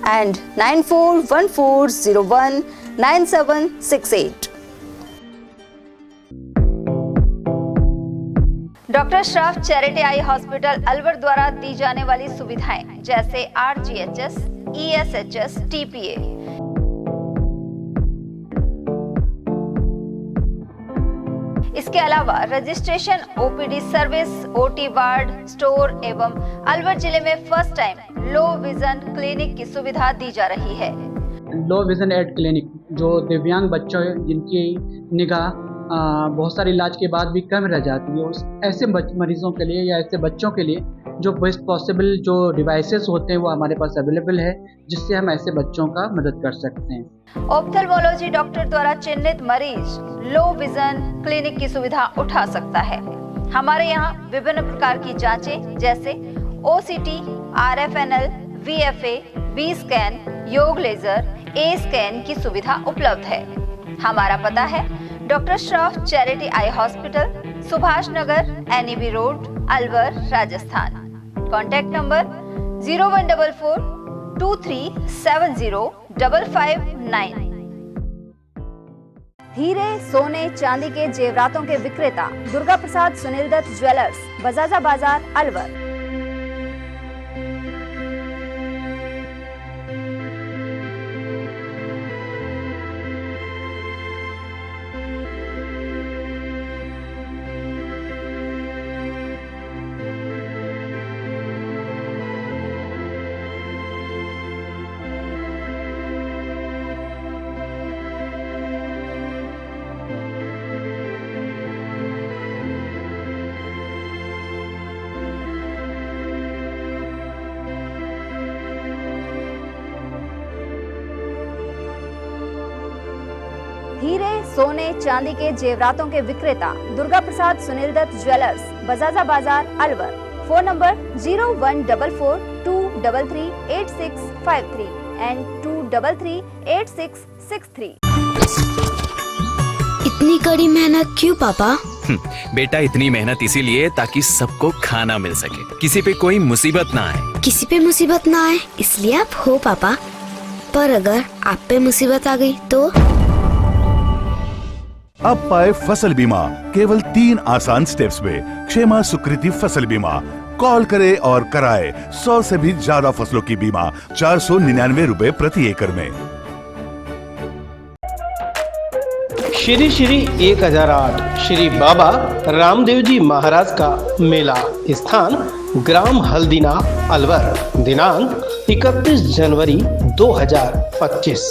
V: and 9414019768। Doctor Shroff charity eye hospital Alwar द्वारा दी जाने वाली सुविधाएं जैसे RGHS, ESHS, TPA। इसके अलावा registration, OPD service, OT ward, store एवं अलवर जिले में first time low vision clinic की सुविधा दी जा रही है।
A: लो विजन एड क्लिनिक जो दिव्यांग बच्चों जिनकी निगाह बहुत सारे इलाज के बाद भी कम रह जाती है, उस ऐसे मरीजों के लिए या ऐसे बच्चों के लिए जो बेस्ट पॉसिबल जो डिवाइसेस होते हैं वो हमारे पास अवेलेबल है, जिससे हम ऐसे बच्चों का मदद कर सकते हैं।
V: ऑप्थेल्मोलॉजी डॉक्टर द्वारा चिन्हित मरीज लो विजन क्लिनिक की सुविधा उठा सकता है। हमारे यहाँ विभिन्न प्रकार की जांचें जैसे OCT, RFNL, VFA, B scan, YAG laser, A scan की सुविधा उपलब्ध है। हमारा पता है doctor Shroff charity eye hospital, Subhash Nagar, NEB road, Alwar, Rajasthan. Contact number 014423705559। हीरे, सोने, चांदी के जेवरातों के विक्रेता दुर्गा प्रसाद सुनील दत्त ज्वेलर्स, बजाजा बाजार, अलवर। हीरे, सोने, चांदी के जेवरातों के विक्रेता Durga Prasad Sunil Dutt jewellers, Bajaja Bazaar, Alwar. Phone number 0144233863 and 2338663।
C: इतनी कड़ी मेहनत क्यों पापा? बेटा इतनी मेहनत इसीलिए ताकि सबको खाना मिल सके, किसी पे कोई मुसीबत ना आए।
E: किसी पे मुसीबत ना आए इसलिए आप हो पापा, पर अगर आप पे मुसीबत आ गई तो?
W: अब पाए फसल बीमा केवल 3 आसान स्टेप्स में। क्षेमा सुकृति फसल बीमा। कॉल करे और कराए 100 से भी ज्यादा फसलों की बीमा 499 रुपए प्रति एकड़ में।
B: श्री श्री 1008 श्री बाबा रामदेव जी महाराज का मेला, स्थान ग्राम हल्दीना अलवर, दिनांक 31 जनवरी 2025।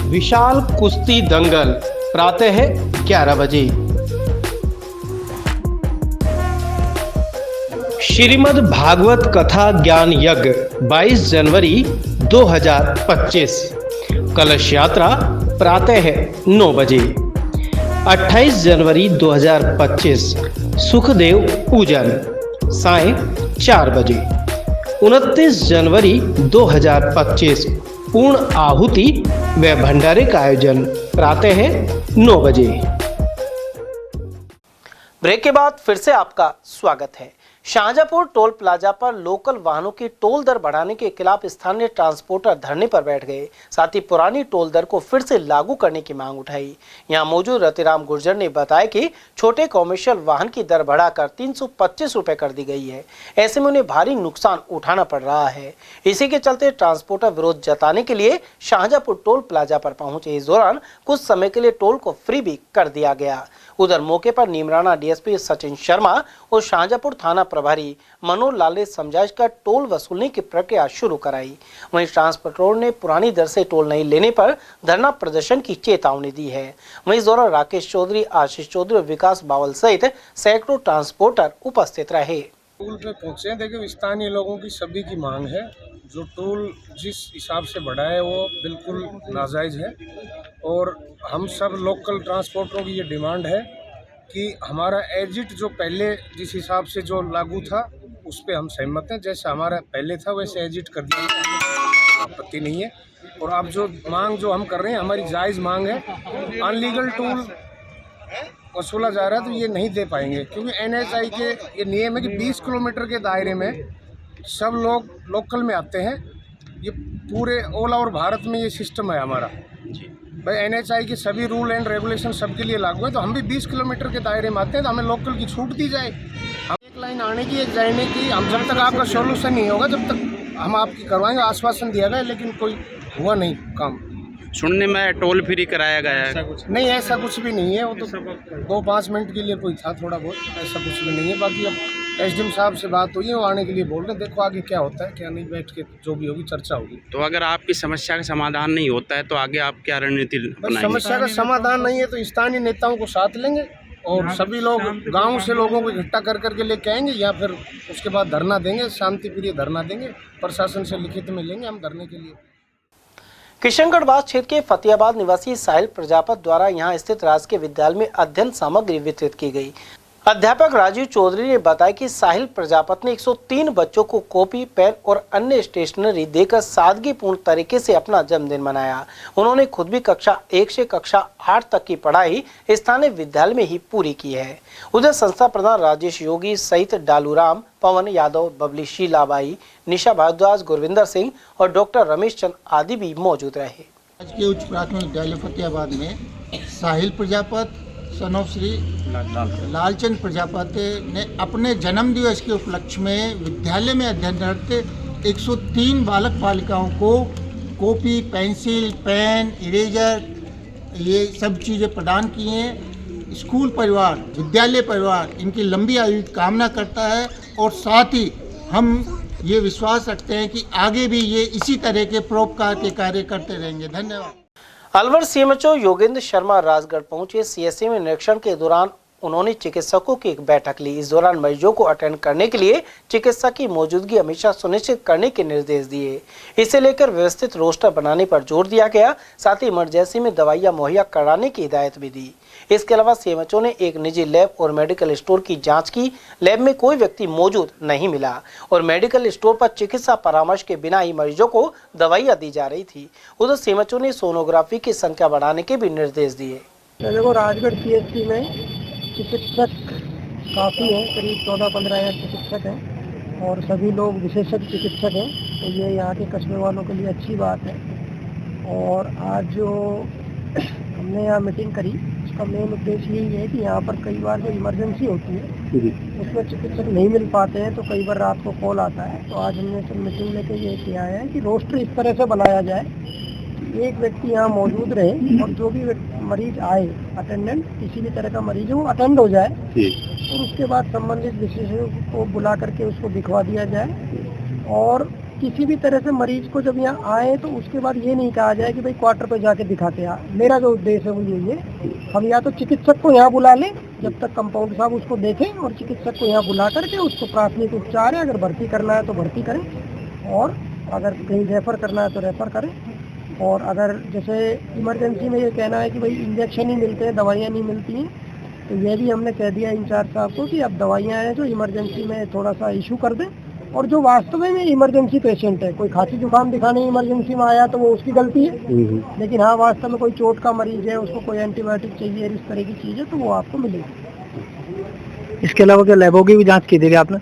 B: विशाल कुश्ती दंगल प्रातः 11 बजे। श्रीमद् भागवत कथा ज्ञान यज्ञ 22 जनवरी 2025। कलश यात्रा प्रातः 9 बजे। 28 जनवरी 2025 सुखदेव पूजन साय 4 बजे। 29 जनवरी 2025 पूर्ण आहुति व भंडारे का आयोजन प्रातः 9 बजे। ब्रेक के बाद फिर से आपका स्वागत है। शाहजहाँपुर टोल प्लाजा पर लोकल वाहनों की टोल दर बढ़ाने के खिलाफ स्थानीय ट्रांसपोर्टर धरने पर बैठ गए। साथ ही पुरानी टोल दर को फिर से लागू करने की मांग उठाई। यहां मौजूद रतिराम गुर्जर ने बताया कि छोटे कॉमर्शियल वाहन की दर बढ़ाकर 325 रुपए कर दी गई है। ऐसे में उन्हें भारी नुकसान उठाना पड़ रहा है। इसी के चलते ट्रांसपोर्टर विरोध जताने के लिए शाहजहाँपुर टोल प्लाजा पर पहुंचे। इस दौरान कुछ समय के लिए टोल को फ्री भी कर दिया गया। उधर मौके पर नीमराना डीएसपी सचिन शर्मा और शाहजहाँपुर थाना प्रभारी मनोहर लाल ने समझाइश कर टोल वसूलने की प्रक्रिया शुरू कराई। वहीं ट्रांसपोर्टर ने पुरानी दर से टोल नहीं लेने पर धरना प्रदर्शन की चेतावनी दी है। वहीं इस दौरान राकेश चौधरी, आशीष चौधरी और विकास बावल सहित सैकड़ों ट्रांसपोर्टर उपस्थित रहे।
X: टोल पे पहुंचे, देखिए स्थानीय लोगों की सभी की मांग है। जो टोल जिस हिसाब से बढ़ा है वो बिल्कुल नाजायज है और हम सब लोकल ट्रांसपोर्टरों की ये डिमांड है कि हमारा एजिट जो पहले जिस हिसाब से जो लागू था उस पे हम सहमत हैं। जैसे हमारा पहले था वैसे एजिट कर दिया, आपत्ति नहीं है। और अब जो मांग जो हम कर रहे हैं हमारी जायज़ मांग है। अनलीगल टोल वसूला जा रहा है तो ये नहीं दे पाएंगे, क्योंकि एनएचआई के ये नियम है कि 20 किलोमीटर के दायरे में सब लोग लोकल में आते हैं। ये पूरे ऑल ओवर भारत में ये सिस्टम है हमारा। भाई एनएचआई के सभी रूल एंड रेगुलेशन सबके लिए लागू है, तो हम भी 20 किलोमीटर के दायरे में आते हैं तो हमें लोकल की छूट दी जाए। हम एक लाइन आने की, एक जाने की, हम जब तक आपका सोल्यूशन नहीं होगा जब तक हम आपकी करवाएंगे। आश्वासन दिया गया लेकिन कोई हुआ नहीं काम।
U: सुनने में टोल फ्री कराया गया है।
X: नहीं, ऐसा कुछ भी नहीं है। वो तो 2-5 मिनट के लिए कोई था थोड़ा बहुत, ऐसा कुछ भी नहीं है। बाकी अब एसडीएम साहब से बात हुई है, वो आने के लिए बोल रहे हैं। देखो आगे क्या होता है क्या नहीं, बैठ के जो भी होगी चर्चा होगी।
U: तो अगर आपकी समस्या का समाधान नहीं होता है तो आगे आप क्या रणनीति बनाएंगे?
X: समस्या का समाधान नहीं है तो स्थानीय नेताओं को साथ लेंगे और सभी लोग गाँव से लोगों को इकट्ठा कर करके लेके आएंगे, या फिर उसके बाद धरना देंगे, शांति प्रिय धरना देंगे। प्रशासन से लिखित में लेंगे हम धरने के लिए।
B: किशनगढ़ बास क्षेत्र के फतेहाबाद निवासी साहिल प्रजापत द्वारा यहां स्थित राजकीय विद्यालय में अध्ययन सामग्री वितरित की गई। अध्यापक राजीव चौधरी ने बताया कि साहिल प्रजापत ने 103 बच्चों को कॉपी, पेन और अन्य स्टेशनरी देकर सादगीपूर्ण तरीके से अपना जन्मदिन मनाया। उन्होंने खुद भी कक्षा 1 से कक्षा 8 तक की पढ़ाई स्थानीय विद्यालय में ही पूरी की है। उधर संस्था प्रधान राजेश योगी सहित डालूराम, पवन यादव, बबली शीलाबाई, निशा भारद्वाज, गुरविंदर सिंह और डॉक्टर रमेश चंद आदि भी मौजूद रहे।
Y: राजकीय उच्च प्राथमिक विद्यालय फतेहाबाद में साहिल प्रजापत सन ऑफ श्री लालचंद प्रजापति ने अपने जन्म दिवस के उपलक्ष्य में विद्यालय में अध्ययनरत 103 बालक बालिकाओं को कॉपी, पेंसिल, पेन, इरेजर ये सब चीज़ें प्रदान की हैं। स्कूल परिवार, विद्यालय परिवार इनकी लंबी आयु की कामना करता है और साथ ही हम ये विश्वास रखते हैं कि आगे भी ये इसी तरह के परोपकार के कार्य करते रहेंगे। धन्यवाद।
B: अलवर सीएमएचओ योगेंद्र शर्मा राजगढ़ पहुंचे। सीएससी में निरीक्षण के दौरान उन्होंने चिकित्सकों की एक बैठक ली। इस दौरान मरीजों को अटेंड करने के लिए चिकित्सक की मौजूदगी हमेशा सुनिश्चित करने के निर्देश दिए। इसे लेकर व्यवस्थित रोस्टर बनाने पर जोर दिया गया। साथ ही इमरजेंसी में दवाइयां मुहैया कराने की हिदायत भी दी। इसके अलावा सीएमएचओ ने एक निजी लैब और मेडिकल स्टोर की जांच की। लैब में कोई व्यक्ति मौजूद नहीं मिला और मेडिकल स्टोर पर चिकित्सा परामर्श के बिना ही मरीजों को दवाइयां दी जा रही थी। उधर सीएमएचओ ने सोनोग्राफी की संख्या बढ़ाने के भी निर्देश दिए।
Z: देखो राजगढ़ पीएचसी में
Q: चिकित्सक काफ़ी हैं, करीब 14-15 यहाँ चिकित्सक हैं और सभी लोग विशेषज्ञ चिकित्सक हैं, तो ये यहाँ के कस्बे वालों के लिए अच्छी बात है। और आज जो हमने यहाँ मीटिंग करी उसका मेन उद्देश्य यही है कि यहाँ पर कई बार जो इमरजेंसी होती है उसमें चिकित्सक नहीं मिल पाते हैं, तो कई बार रात को कॉल आता है। तो आज हमने सब मीटिंग लेके ये किया है कि रोस्टर इस तरह से बनाया जाए, एक व्यक्ति यहाँ मौजूद रहे और जो भी मरीज आए, अटेंडेंट किसी भी तरह का मरीज हो वो अटेंड हो जाए और उसके बाद संबंधित विशेषज्ञ को बुला करके उसको दिखवा दिया जाए। और किसी भी तरह से मरीज को जब यहाँ आए तो उसके बाद ये नहीं कहा जाए कि भाई क्वार्टर पे जाके दिखाते आ। मेरा जो उद्देश्य है वो यही है, हम या तो चिकित्सक को यहाँ बुला लें जब तक कंपाउंडर साहब उसको देखें और चिकित्सक को यहाँ बुला करके उसको प्राथमिक उपचार है, अगर भर्ती करना है तो भर्ती करें और अगर कहीं रेफ़र करना है तो रेफ़र करें। और अगर जैसे इमरजेंसी में ये कहना है कि भाई इंजेक्शन ही मिलते हैं, दवाइयाँ नहीं मिलती हैं, तो ये भी हमने कह दिया इंचार्ज साहब को कि अब दवाइयाँ हैं जो इमरजेंसी में थोड़ा सा इशू कर दें। और जो वास्तव में इमरजेंसी पेशेंट है, कोई खांसी जुकाम दिखाने इमरजेंसी में आया तो वो उसकी गलती है, लेकिन हाँ वास्तव में कोई चोट का मरीज है, उसको कोई एंटीबायोटिक चाहिए, इस तरह की चीज़ है तो वो आपको मिलेगी। इसके अलावा क्या लैबों की भी जाँच की थी आपने?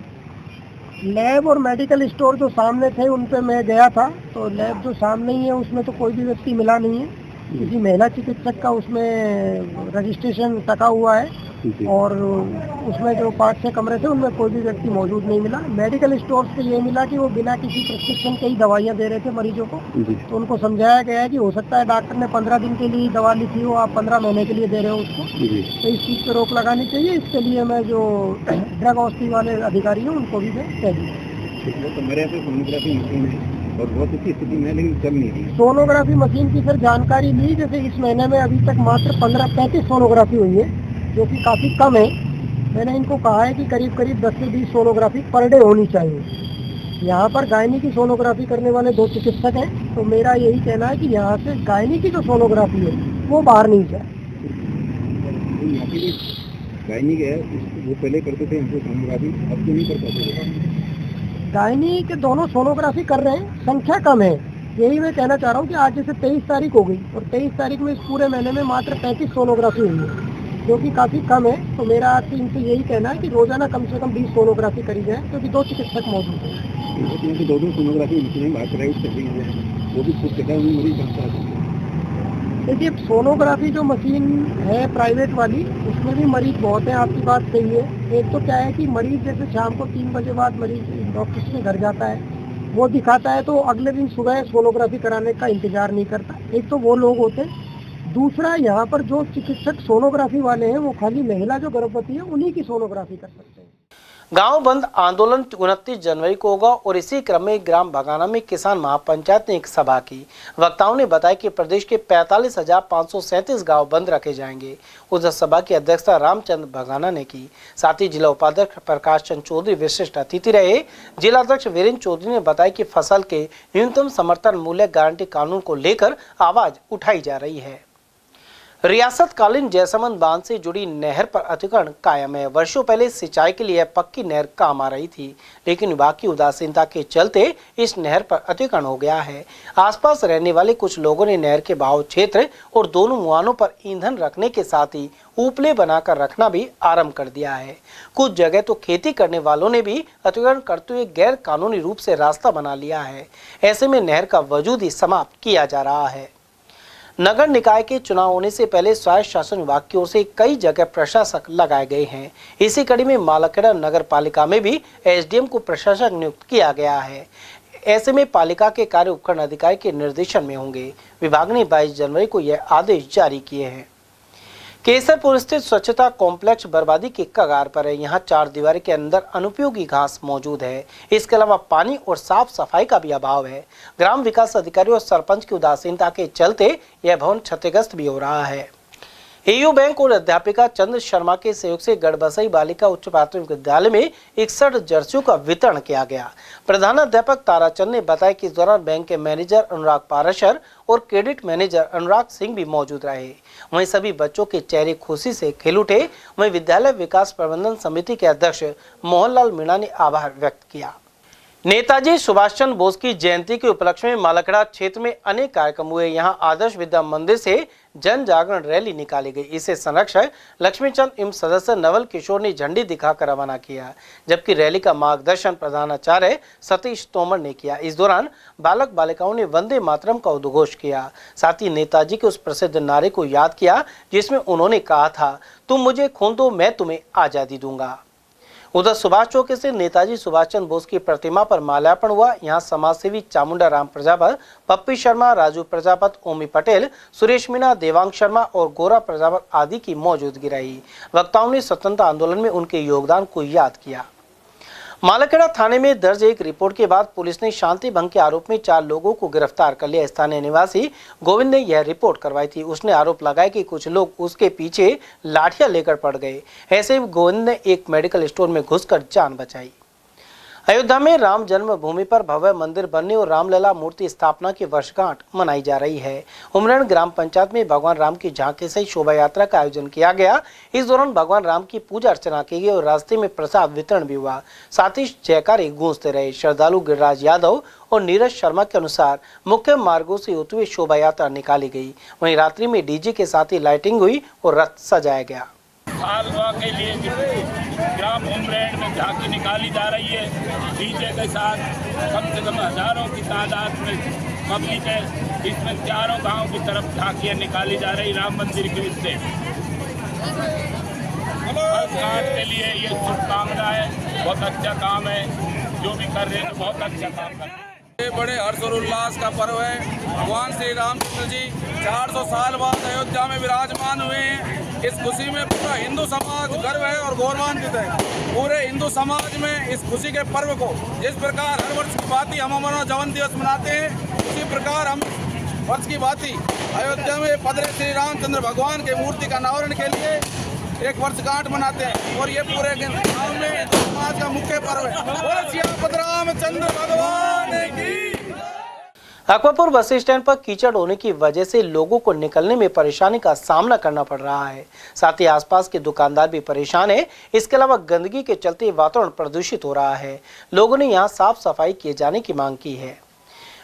Q: लैब और मेडिकल स्टोर जो सामने थे उन पे मैं गया था, तो लैब जो सामने ही है उसमें तो कोई भी व्यक्ति मिला नहीं है। किसी महिला चिकित्सक का उसमें रजिस्ट्रेशन टका हुआ है और उसमें जो 5-6 कमरे थे उनमें कोई भी व्यक्ति मौजूद नहीं मिला। मेडिकल स्टोर्स पे ये मिला कि वो बिना किसी प्रिस्क्रिप्शन के ही दवाइयाँ दे रहे थे मरीजों को, तो उनको समझाया गया है कि हो सकता है डॉक्टर ने 15 दिन के लिए दवा लिखी हो, आप 15 महीने के लिए दे रहे हो उसको, तो इस चीज़ पर रोक लगानी चाहिए। इसके लिए मैं जो ड्रग औषधि वाले अधिकारी हैं उनको भी मैं कह दिया।
D: मेरे यहाँ पे सोनोग्राफी मशीन है और बहुत अच्छी स्थिति में, लेकिन चल नहीं रही।
Q: सोनोग्राफी मशीन की सर जानकारी ली, जैसे इस महीने में अभी तक मात्र 15-35 सोनोग्राफी हुई है, जो कि काफ़ी कम है। मैंने इनको कहा है कि करीब 10 से 20 सोनोग्राफी पर डे होनी चाहिए। यहाँ पर गायनी की सोनोग्राफी करने वाले 2 चिकित्सक हैं, तो मेरा यही कहना है कि यहाँ से गायनी की जो सोनोग्राफी है वो बाहर नहीं जाए।
D: गायनी है वो पहले करते थे हमको सोनोग्राफी, अब तो नहीं कर पाते।
Q: गायनी के दोनों सोनोग्राफी कर रहे हैं, संख्या कम है। यही मैं कहना चाह रहा हूँ कि आज जैसे 23 तारीख हो गई और 23 तारीख में इस पूरे महीने में मात्र 35 सोनोग्राफी हुई है, जो कि काफ़ी कम है। तो मेरा आपसे इनसे यही कहना है कि रोजाना कम से कम 20 सोनोग्राफी करी जाए, क्योंकि 2 चिकित्सक मौजूद हैं।
D: 2 सोनोग्राफी मशीनें बाहर प्राइवेट चल रही है, वो भी खुद कहता है मरीज बनता है।
Q: देखिए सोनोग्राफी जो मशीन है प्राइवेट वाली, उसमें भी मरीज बहुत हैं, आपकी बात सही है। एक तो क्या है कि मरीज जैसे शाम को 3 बजे बाद मरीज डॉक्टर के घर जाता है, वो दिखाता है तो अगले दिन सुबह सोनोग्राफी कराने का इंतजार नहीं करता। एक तो वो लोग होते हैं, दूसरा यहाँ पर जो चिकित्सक सोनोग्राफी वाले हैं वो खाली महिला जो गर्भवती है उन्हीं की सोनोग्राफी कर सकते हैं।
B: गांव बंद आंदोलन 29 जनवरी को होगा और इसी क्रम में ग्राम बगाना में किसान महापंचायत ने एक सभा की। वक्ताओं ने बताया कि प्रदेश के 45,537 गांव बंद रखे जाएंगे। उस सभा की अध्यक्षता रामचंद्र बगाना ने की। साथ ही जिला उपाध्यक्ष प्रकाश चंद चौधरी विशिष्ट अतिथि रहे। जिलाध्यक्ष वीरेंद्र चौधरी ने बताया कि फसल के न्यूनतम समर्थन मूल्य गारंटी कानून को लेकर आवाज उठाई जा रही है। रियासत कालीन जयसमंद बांध से जुड़ी नहर पर अतिक्रमण कायम है। वर्षों पहले सिंचाई के लिए पक्की नहर काम आ रही थी, लेकिन विभाग की उदासीनता के चलते इस नहर पर अतिक्रमण हो गया है। आसपास रहने वाले कुछ लोगों ने नहर के बहाव क्षेत्र और दोनों मुहानों पर ईंधन रखने के साथ ही उपले बनाकर रखना भी आरंभ कर दिया है। कुछ जगह तो खेती करने वालों ने भी अतिक्रमण करते हुए गैर कानूनी रूप से रास्ता बना लिया है। ऐसे में नहर का वजूद ही समाप्त किया जा रहा है। नगर निकाय के चुनाव होने से पहले स्वायत्त शासन विभाग की ओर से कई जगह प्रशासक लगाए गए हैं। इसी कड़ी में मालाखेड़ा नगर पालिका में भी एसडीएम को प्रशासक नियुक्त किया गया है। ऐसे में पालिका के कार्य उपखंड अधिकारी के निर्देशन में होंगे। विभाग ने 22 जनवरी को यह आदेश जारी किए हैं। केसरपुर स्थित स्वच्छता कॉम्प्लेक्स बर्बादी के कगार पर है। यहाँ 4 दीवारी के अंदर अनुपयोगी घास मौजूद है। इसके अलावा पानी और साफ सफाई का भी अभाव है। ग्राम विकास अधिकारी और सरपंच की उदासीनता के चलते यह भवन क्षतिग्रस्त भी हो रहा है। एयू बैंक और अध्यापिका चंद्र शर्मा के सहयोग से गढ़बसई बालिका उच्च प्राथमिक विद्यालय में 61 जर्सियों का वितरण किया गया। प्रधानाध्यापक ताराचंद ने बताया कि इस दौरान बैंक के मैनेजर अनुराग पाराशर और क्रेडिट मैनेजर अनुराग सिंह भी मौजूद रहे। वहीं सभी बच्चों के चेहरे खुशी से खिल उठे। वहीं विद्यालय विकास प्रबंधन समिति के अध्यक्ष मोहनलाल मीणा ने आभार व्यक्त किया। नेताजी सुभाष चंद्र बोस की जयंती के उपलक्ष्य में मालाखेड़ा क्षेत्र में अनेक कार्यक्रम हुए। यहाँ आदर्श विद्या मंदिर से जन जागरण रैली निकाली गई। इसे संरक्षक लक्ष्मीचंद एवं सदस्य नवल किशोर ने झंडी दिखाकर रवाना किया, जबकि रैली का मार्गदर्शन प्रधानाचार्य सतीश तोमर ने किया। इस दौरान बालक बालिकाओं ने वंदे मातरम का उद्घोष किया। साथ ही नेताजी के उस प्रसिद्ध नारे को याद किया जिसमें उन्होंने कहा था, तुम मुझे खून दो मैं तुम्हें आजादी दूंगा। उधर सुभाष चौक से नेताजी सुभाष चंद्र बोस की प्रतिमा पर माल्यार्पण हुआ। यहाँ समाजसेवी चामुंडा राम प्रजापत, पप्पी शर्मा, राजू प्रजापत, ओमी पटेल, सुरेश मीणा, देवांग शर्मा और गोरा प्रजापत आदि की मौजूदगी रही। वक्ताओं ने स्वतंत्रता आंदोलन में उनके योगदान को याद किया। मालाखेड़ा थाने में दर्ज एक रिपोर्ट के बाद पुलिस ने शांति भंग के आरोप में 4 लोगों को गिरफ्तार कर लिया। स्थानीय निवासी गोविंद ने यह रिपोर्ट करवाई थी। उसने आरोप लगाया कि कुछ लोग उसके पीछे लाठियां लेकर पड़ गए। ऐसे में गोविंद ने एक मेडिकल स्टोर में घुसकर जान बचाई। अयोध्या में राम जन्मभूमि पर भव्य मंदिर बनने और रामलला मूर्ति स्थापना की वर्षगांठ मनाई जा रही है। उमरण ग्राम पंचायत में भगवान राम की झांकी से शोभा यात्रा का आयोजन किया गया। इस दौरान भगवान राम की पूजा अर्चना की गई और रास्ते में प्रसाद वितरण भी हुआ। साथ ही जयकारे गूंजते रहे। श्रद्धालु गिरिराज यादव और नीरज शर्मा के अनुसार मुख्य मार्गों से होते हुए शोभा यात्रा निकाली गई। वहीं रात्रि में डीजे के साथ ही लाइटिंग हुई और रथ सजाया गया।
F: हालवा के लिए ग्राम उमरेड में झांकी निकाली जा रही है। डीजे के साथ कम से कम हजारों की तादाद में पब्लिक है। इसमें चारों गांव की तरफ झांकियां निकाली जा रही राम मंदिर के से। के लिए ये शुभकामना है। बहुत अच्छा काम है जो भी कर रहे हैं, बहुत अच्छा काम कर रहे हैं। ये बड़े हर्ष और उल्लास का पर्व है। भगवान श्री रामचंद्र जी 400 साल बाद अयोध्या में विराजमान हुए हैं। इस खुशी में पूरा हिंदू समाज गर्व है और गौरवान्वित है। पूरे हिंदू समाज में इस खुशी के पर्व को जिस प्रकार हर वर्ष की भांति हम अमर जवन दिवस मनाते हैं, उसी प्रकार हम वर्ष की भांति अयोध्या में पधरे श्री रामचंद्र भगवान के मूर्ति का अनावरण के लिए एक वर्षगांठ मनाते हैं और ये पूरे गाँव में हिंदू समाज का मुख्य पर्व है। रामचंद्र भगवान की।
B: अकबरपुर बस स्टैंड पर कीचड़ होने की वजह से लोगों को निकलने में परेशानी का सामना करना पड़ रहा है। साथ ही आसपास के दुकानदार भी परेशान है। इसके अलावा गंदगी के चलते वातावरण प्रदूषित हो रहा है। लोगों ने यहां साफ सफाई किए जाने की मांग की है।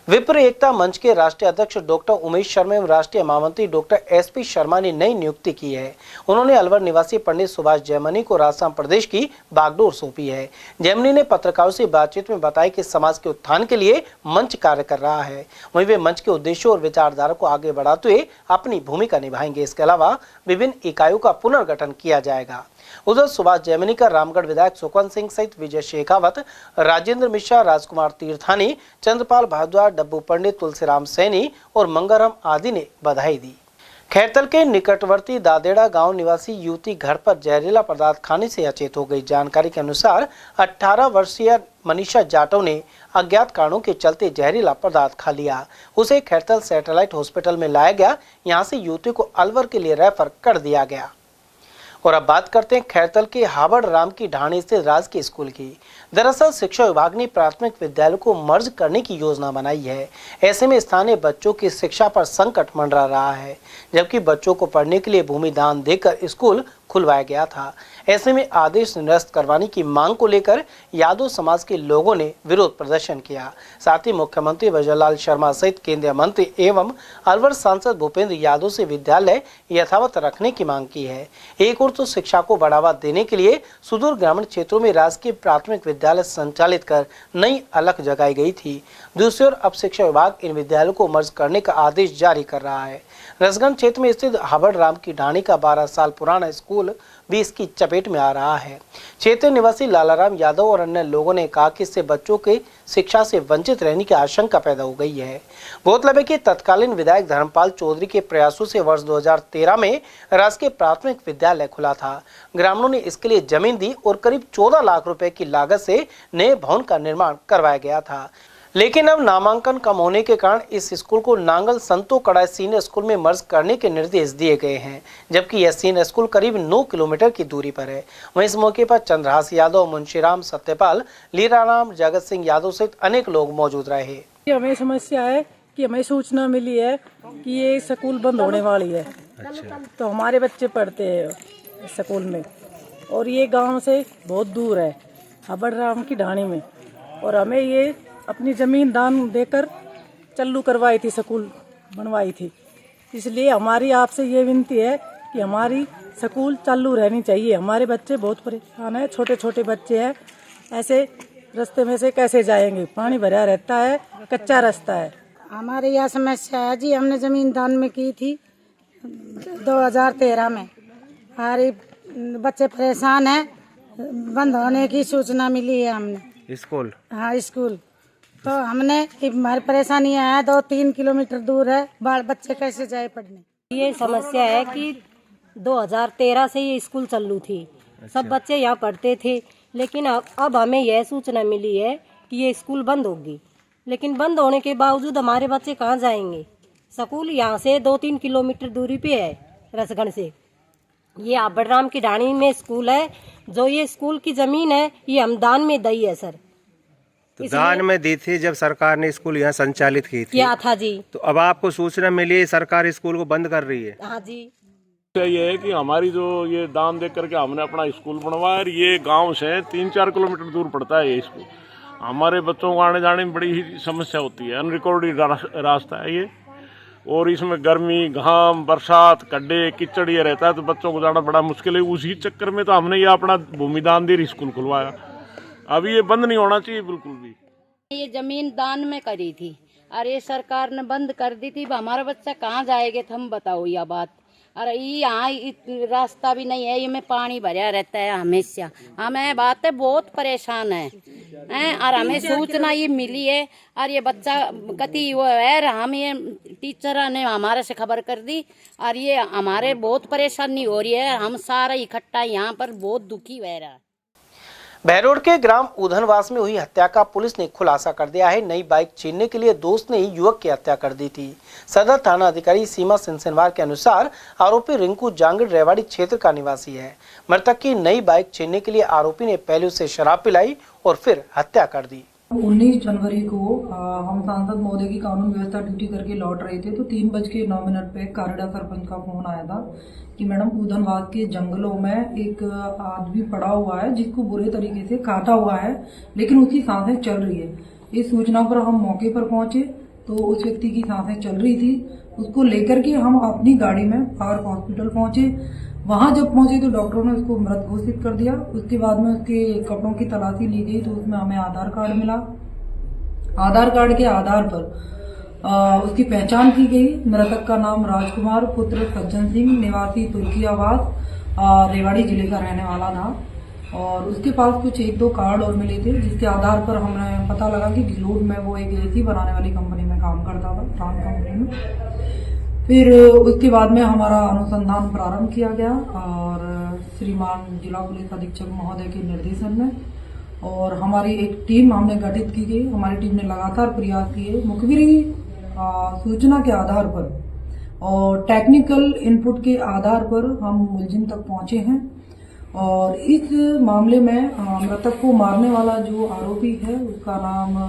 B: विप्र एकता मंच के राष्ट्रीय अध्यक्ष डॉक्टर उमेश शर्मा एवं राष्ट्रीय महामंत्री डॉक्टर एसपी शर्मा ने नई नियुक्ति की है। उन्होंने अलवर निवासी पंडित सुभाष जयमनी को राजस्थान प्रदेश की बागडोर सौंपी है। जयमनी ने पत्रकारों से बातचीत में बताया कि समाज के उत्थान के लिए मंच कार्य कर रहा है। वहीं वे मंच के उद्देश्यों और विचारधारा को आगे बढ़ाते हुए अपनी भूमिका निभाएंगे। इसके अलावा विभिन्न इकाइयों का पुनर्गठन किया जाएगा। उधर सुभाष जयमनी का रामगढ़ विधायक सुखवंत सिंह सहित विजय शेखावत, राजेंद्र मिश्रा, राजकुमार तीर्थानी, चंद्रपाल भारद्वाज, डब्बू पंडित, तुलसीराम सैनी और मंगराम आदि ने बधाई दी। खैरतल के निकटवर्ती दादेड़ा गांव निवासी युवती घर पर जहरीला पदार्थ खाने से अचेत हो गई। जानकारी के अनुसार 18 वर्षीय मनीषा जाटव ने अज्ञात कारणों के चलते जहरीला पदार्थ खा लिया। उसे खैरतल सैटेलाइट हॉस्पिटल में लाया गया। यहां से युवती को अलवर के लिए रेफर कर दिया गया। और अब बात करते हैं खैरतल के हावड़ राम की ढाणी स्थित राजकीय स्कूल की। दरअसल शिक्षा विभाग ने प्राथमिक विद्यालयों को मर्ज करने की योजना बनाई है। ऐसे में स्थानीय बच्चों की शिक्षा पर संकट मंडरा रहा है, जबकि बच्चों को पढ़ने के लिए भूमि दान देकर स्कूल खुलवाया गया था। ऐसे में आदेश निरस्त करवाने की मांग को लेकर यादव समाज के लोगों ने विरोध प्रदर्शन किया। साथ ही मुख्यमंत्री वजरलाल शर्मा सहित केंद्रीय मंत्री एवं अलवर सांसद भूपेंद्र यादव से विद्यालय यथावत रखने की मांग की है। एक और तो शिक्षा को बढ़ावा देने के लिए सुदूर ग्रामीण क्षेत्रों में राजकीय प्राथमिक विद्यालय संचालित कर नई अलख जगाई गई थी। दूसरी ओर अब शिक्षा विभाग इन विद्यालयों को मर्ज करने का आदेश जारी कर रहा है। रसगंज क्षेत्र में स्थित हावड़ राम की ढाणी का 12 साल पुराना स्कूल भी इसकी चपेट में आ रहा है। क्षेत्र निवासी लालाराम यादव और अन्य लोगों ने कहा कि इससे बच्चों के शिक्षा से वंचित रहने की आशंका पैदा हो गई है। गौरतलब है कि तत्कालीन विधायक धर्मपाल चौधरी के प्रयासों से वर्ष 2013 में राजकीय प्राथमिक विद्यालय खुला था। ग्रामीणों ने इसके लिए जमीन दी और करीब 14 लाख रुपए की लागत से नए भवन का निर्माण करवाया गया था। लेकिन अब नामांकन कम होने के कारण इस स्कूल को नांगल संतो कड़ाई सीनियर स्कूल में मर्ज करने के निर्देश दिए गए हैं, जबकि यह सीनियर स्कूल करीब 9 किलोमीटर की दूरी पर है। वहीं इस मौके पर चंद्रहास यादव, मुंशीराम, सत्यपाल, लीराराम, जगत सिंह यादव सहित अनेक लोग मौजूद रहे।
G: हमें समस्या है कि हमें सूचना मिली है कि ये स्कूल बंद होने वाली है। तो हमारे बच्चे पढ़ते हैं स्कूल में और ये गाँव से बहुत दूर है, हावड़ राम की ढाणी में, और हमें ये अपनी ज़मीन दान देकर चालू करवाई थी, स्कूल बनवाई थी। इसलिए हमारी आपसे ये विनती है कि हमारी स्कूल चालू रहनी चाहिए। हमारे बच्चे बहुत परेशान हैं, छोटे छोटे बच्चे हैं, ऐसे रास्ते में से कैसे जाएंगे? पानी भरा रहता है, कच्चा रास्ता है।
I: हमारे यहाँ समस्या है जी, हमने ज़मीन दान में की थी 2013 में। हमारे बच्चे परेशान हैं, बंद होने की सूचना मिली है हमने।
J: स्कूल?
I: हाँ स्कूल, तो हमने हमारी परेशानियाँ है, 2-3 किलोमीटर दूर है, बाल बच्चे कैसे जाए पढ़ने।
K: ये समस्या है कि 2013 से ये स्कूल चालू थी। सब बच्चे यहाँ पढ़ते थे, लेकिन अब हमें यह सूचना मिली है कि ये स्कूल बंद होगी। लेकिन बंद होने के बावजूद हमारे बच्चे कहाँ जाएंगे? स्कूल यहाँ से 2-3 किलोमीटर दूरी पे है रसगढ़ से। ये आबड़राम की ढाणी में स्कूल है। जो ये स्कूल की ज़मीन है ये हम दान में दी है सर।
J: तो दान में दी थी जब सरकार ने स्कूल यहाँ संचालित की थी?
K: क्या था जी।
J: तो अब आपको सूचना मिली सरकार स्कूल को बंद कर रही है?
K: हाँ जी।
L: ये है कि हमारी जो ये दान देख करके हमने अपना स्कूल बनवाया, ये गांव से 3-4 किलोमीटर दूर पड़ता है ये स्कूल। हमारे बच्चों को आने जाने में बड़ी ही समस्या होती है, अनरिकॉर्डेड रास्ता है ये, और इसमें गर्मी, घाम, बरसात, गड्ढे, कीचड़ ये रहता है, तो बच्चों को जाना बड़ा मुश्किल है। उसी चक्कर में तो हमने ये अपना भूमिदान देकर स्कूल खुलवाया। अभी ये बंद नहीं होना चाहिए बिल्कुल भी।
K: ये जमीन दान में करी थी और ये सरकार ने बंद कर दी थी। हमारा बच्चा कहाँ जाएगा? तो हम बताओ यह बात। अरे यहाँ रास्ता भी नहीं है, ये में पानी भरा रहता है हमेशा। हमें बात है बहुत परेशान है और हमें सूचना ये मिली है और ये बच्चा कति वो है, हम ये टीचर ने हमारे से खबर कर दी और ये हमारे बहुत परेशानी हो रही है। हम सारा इकट्ठा यहाँ पर बहुत दुखी रह रहा है।
B: बहरोड के ग्राम उधनवास में हुई हत्या का पुलिस ने खुलासा कर दिया है। नई बाइक छीनने के लिए दोस्त ने ही युवक की हत्या कर दी थी। सदर थाना अधिकारी सीमा सिंसनवार के अनुसार आरोपी रिंकू जांगड़ रेवाड़ी क्षेत्र का निवासी है। मृतक की नई बाइक छीनने के लिए आरोपी ने पहले उसे शराब पिलाई और फिर हत्या कर दी।
G: 19 जनवरी को हम सांसद महोदय की कानून व्यवस्था ड्यूटी करके लौट रहे थे, तो 3:09 पे कारेड़ा सरपंच का फोन आया था कि मैडम उधनवास के जंगलों में एक आदमी पड़ा हुआ है जिसको बुरे तरीके से काटा हुआ है, लेकिन उसकी सांसें चल रही है। इस सूचना पर हम मौके पर पहुंचे तो उस व्यक्ति की सांसें चल रही थी। उसको लेकर के हम अपनी गाड़ी में पार्क हॉस्पिटल पहुंचे। वहां जब पहुंचे तो डॉक्टरों ने उसको मृत घोषित कर दिया। उसके बाद में उसके कपड़ों की तलाशी ली गई तो उसमें हमें आधार कार्ड मिला। आधार कार्ड के आधार पर उसकी पहचान की गई। मृतक का नाम राजकुमार पुत्र सज्जन सिंह, निवासी तुर्कियाबाद, रेवाड़ी जिले का रहने वाला था। और उसके पास कुछ 1-2 कार्ड और मिले थे, जिसके आधार पर हमने पता लगा कि गिलोड में वो एक एसी बनाने वाली कंपनी में काम करता था, ट्रांस कंपनी में। फिर उसके बाद में हमारा अनुसंधान प्रारंभ किया गया और श्रीमान जिला पुलिस अधीक्षक महोदय के निर्देशन में और हमारी एक टीम हमने गठित की गई। हमारी टीम ने लगातार प्रयास किए। मुखबिरी सूचना के आधार पर और टेक्निकल इनपुट के आधार पर हम मुलजिम तक पहुंचे हैं और इस मामले में मृतक को मारने वाला जो आरोपी है उसका नाम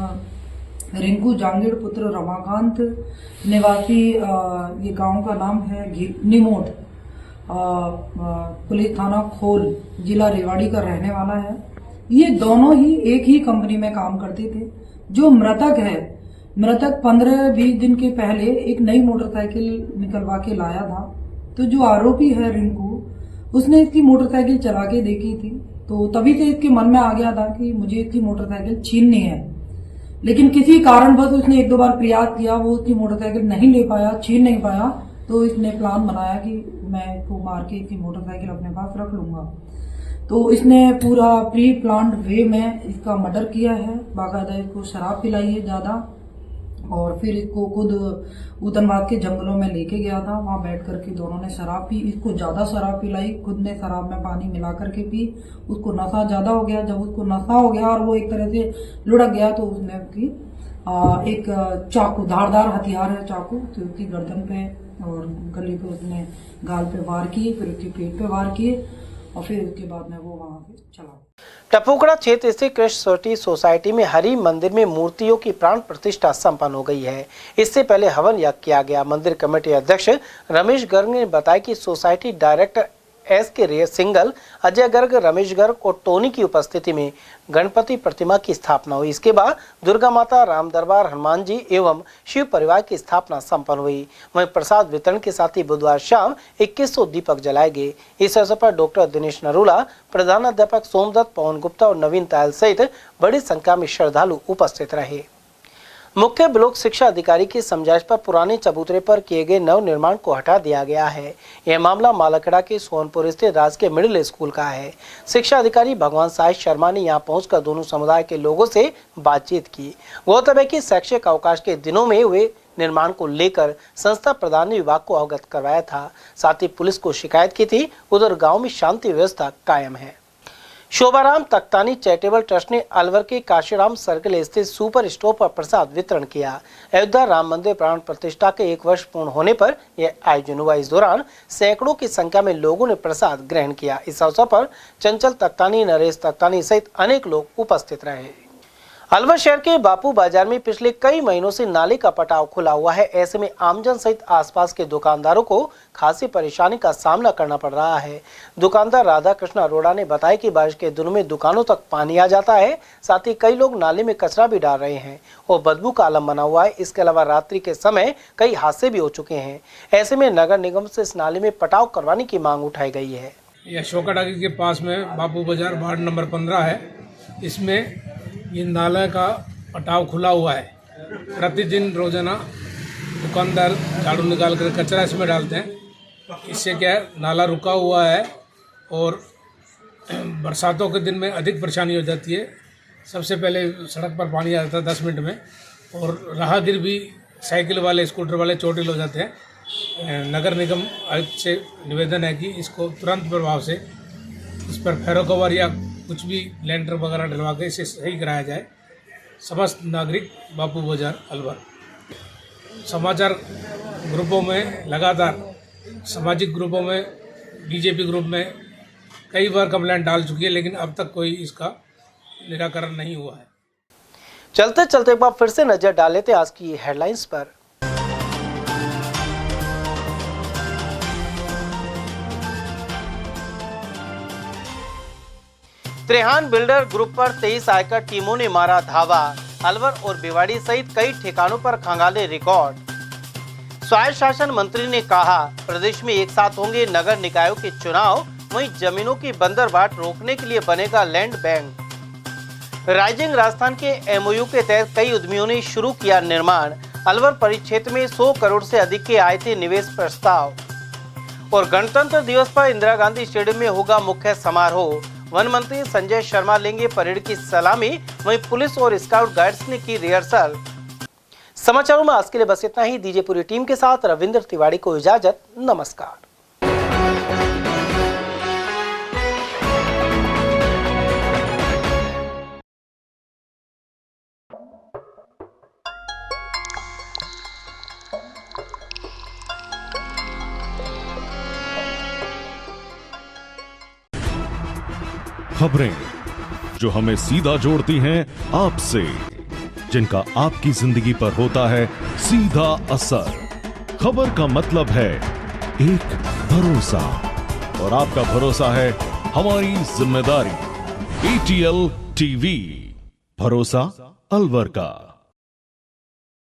G: रिंकू जांगड़ पुत्र रमाकांत, निवासी ये गांव का नाम है निमोट, पुलिस थाना खोल, जिला रेवाड़ी का रहने वाला है। ये दोनों ही एक ही कंपनी में काम करते थे। जो मृतक है, मृतक 15-20 दिन के पहले एक नई मोटरसाइकिल निकलवा के लाया था। तो जो आरोपी है रिंकू, उसने इसकी मोटरसाइकिल चला के देखी थी, तो तभी से इसके मन में आ गया था कि मुझे इसकी मोटरसाइकिल छीननी है। लेकिन किसी कारणवश उसने 1-2 बार प्रयास किया, वो उसकी मोटरसाइकिल नहीं ले पाया, छीन नहीं पाया। तो इसने प्लान बनाया कि मैं इसको मार के इसकी मोटरसाइकिल अपने पास रख लूंगा। तो इसने पूरा प्री प्लान्ड वे में इसका मर्डर किया है। बाकायदा इसको शराब पिलाई है ज़्यादा और फिर इसको खुद उधनवास के जंगलों में लेके गया था। वहां बैठ करके दोनों ने शराब पी। इसको ज़्यादा शराब पिलाई, खुद ने शराब में पानी मिला करके पी। उसको नशा ज़्यादा हो गया। जब उसको नशा हो गया और वो एक तरह से लुढ़क गया तो उसने उसकी एक चाकू, धारदार हथियार है चाकू, तो उसकी गर्दन पे और गले पे उसने गाल पे वार किए, फिर उसके पेट पे वार किए और फिर उसके बाद में वो वहां से चला।
B: टपुकड़ा क्षेत्र स्थित कृष्ण सोसाइटी में हरि मंदिर में मूर्तियों की प्राण प्रतिष्ठा संपन्न हो गई है। इससे पहले हवन यज्ञ किया गया। मंदिर कमेटी अध्यक्ष रमेश गर्ग ने बताया कि सोसाइटी डायरेक्टर एस के सिंगल, अजय गर्ग, रमेश गर्ग और टोनी की उपस्थिति में गणपति प्रतिमा की स्थापना हुई। इसके बाद दुर्गा माता, राम दरबार, हनुमान जी एवं शिव परिवार की स्थापना संपन्न हुई। वहीं प्रसाद वितरण के साथ ही बुधवार शाम 2100 दीपक जलाए गए। इस अवसर पर डॉक्टर दिनेश नरूला, प्रधानाध्यापक सोमदत्त, पवन गुप्ता और नवीन तायल सहित बड़ी संख्या में श्रद्धालु उपस्थित रहे। मुख्य ब्लॉक शिक्षा अधिकारी की समझाइश पर पुराने चबूतरे पर किए गए नव निर्माण को हटा दिया गया है। यह मामला मालाखेड़ा के सोनपुर स्थित राजकीय मिडिल स्कूल का है। शिक्षा अधिकारी भगवान साहिब शर्मा ने यहां पहुंचकर दोनों समुदाय के लोगों से बातचीत की। गौरतलब है कि शैक्षिक अवकाश के दिनों में हुए निर्माण को लेकर संस्था प्रधान ने विभाग को अवगत करवाया था, साथ ही पुलिस को शिकायत की थी। उधर गाँव में शांति व्यवस्था कायम है। शोभाराम तख्तानी चैरिटेबल ट्रस्ट ने अलवर के काशीराम सर्कल स्थित सुपर स्टोर पर प्रसाद वितरण किया। अयोध्या राम मंदिर प्राण प्रतिष्ठा के 1 वर्ष पूर्ण होने पर यह आयोजन हुआ। इस दौरान सैकड़ों की संख्या में लोगों ने प्रसाद ग्रहण किया। इस अवसर पर चंचल तख्तानी, नरेश तख्तानी सहित अनेक लोग उपस्थित रहे। अलवर शहर के बापू बाजार में पिछले कई महीनों से नाले का पटाव खुला हुआ है। ऐसे में आमजन सहित आसपास के दुकानदारों को खासी परेशानी का सामना करना पड़ रहा है। दुकानदार राधा कृष्ण अरोड़ा ने बताया कि बारिश के दिनों में दुकानों तक पानी आ जाता है, साथ ही कई लोग नाले में कचरा भी डाल रहे हैं और बदबू का आलम बना हुआ है। इसके अलावा रात्रि के समय कई हादसे भी हो चुके हैं। ऐसे में नगर निगम से इस नाले में पटाव करवाने की मांग उठाई गई है।
X: यह शोकाटाकी के पास में बापू बाजार वार्ड नंबर 15 है। इसमें ये नाला का पटाव खुला हुआ है। प्रतिदिन रोजाना दुकानदार झाड़ू निकाल कर कचरा इसमें डालते हैं। इससे क्या है, नाला रुका हुआ है और बरसातों के दिन में अधिक परेशानी हो जाती है। सबसे पहले सड़क पर पानी आ जाता है 10 मिनट में, और राहगीर भी, साइकिल वाले, स्कूटर वाले चोटिल हो जाते हैं। नगर निगम आयुक्त से निवेदन है कि इसको तुरंत प्रभाव से इस पर फेरो कवर या कुछ भी लेंटर वगैरह डलवा के इसे सही कराया जाए। समस्त नागरिक बापू बाजार अलवर समाचार ग्रुपों में लगातार, सामाजिक ग्रुपों में, बीजेपी ग्रुप में कई बार कंप्लेंट डाल चुकी है, लेकिन अब तक कोई इसका निराकरण नहीं हुआ है।
B: चलते चलते एक बार फिर से नजर डाल लेते आज की हेडलाइंस पर। त्रेहान बिल्डर ग्रुप पर 23 आयकर टीमों ने मारा धावा। अलवर और भिवाड़ी सहित कई ठिकानों पर खंगाले रिकॉर्ड। स्वायत्त शासन मंत्री ने कहा, प्रदेश में एक साथ होंगे नगर निकायों के चुनाव, वहीं जमीनों की बंदरबाट रोकने के लिए बनेगा लैंड बैंक। राइजिंग राजस्थान के एमओयू के तहत कई उद्यमियों ने शुरू किया निर्माण। अलवर परिक्षेत्र में 100 करोड़ से अधिक के आए थे निवेश प्रस्ताव। और गणतंत्र दिवस पर इंदिरा गांधी स्टेडियम में होगा मुख्य समारोह। वन मंत्री संजय शर्मा लेंगे परेड की सलामी, वहीं पुलिस और स्काउट गाइड्स ने की रिहर्सल। समाचारों में आज के लिए बस इतना ही। दीजिए पूरी टीम के साथ रविंद्र तिवारी को इजाजत। नमस्कार।
W: खबरें जो हमें सीधा जोड़ती हैं आपसे, जिनका आपकी जिंदगी पर होता है सीधा असर। खबर का मतलब है एक भरोसा, और आपका भरोसा है हमारी जिम्मेदारी। ATL TV, भरोसा अलवर का।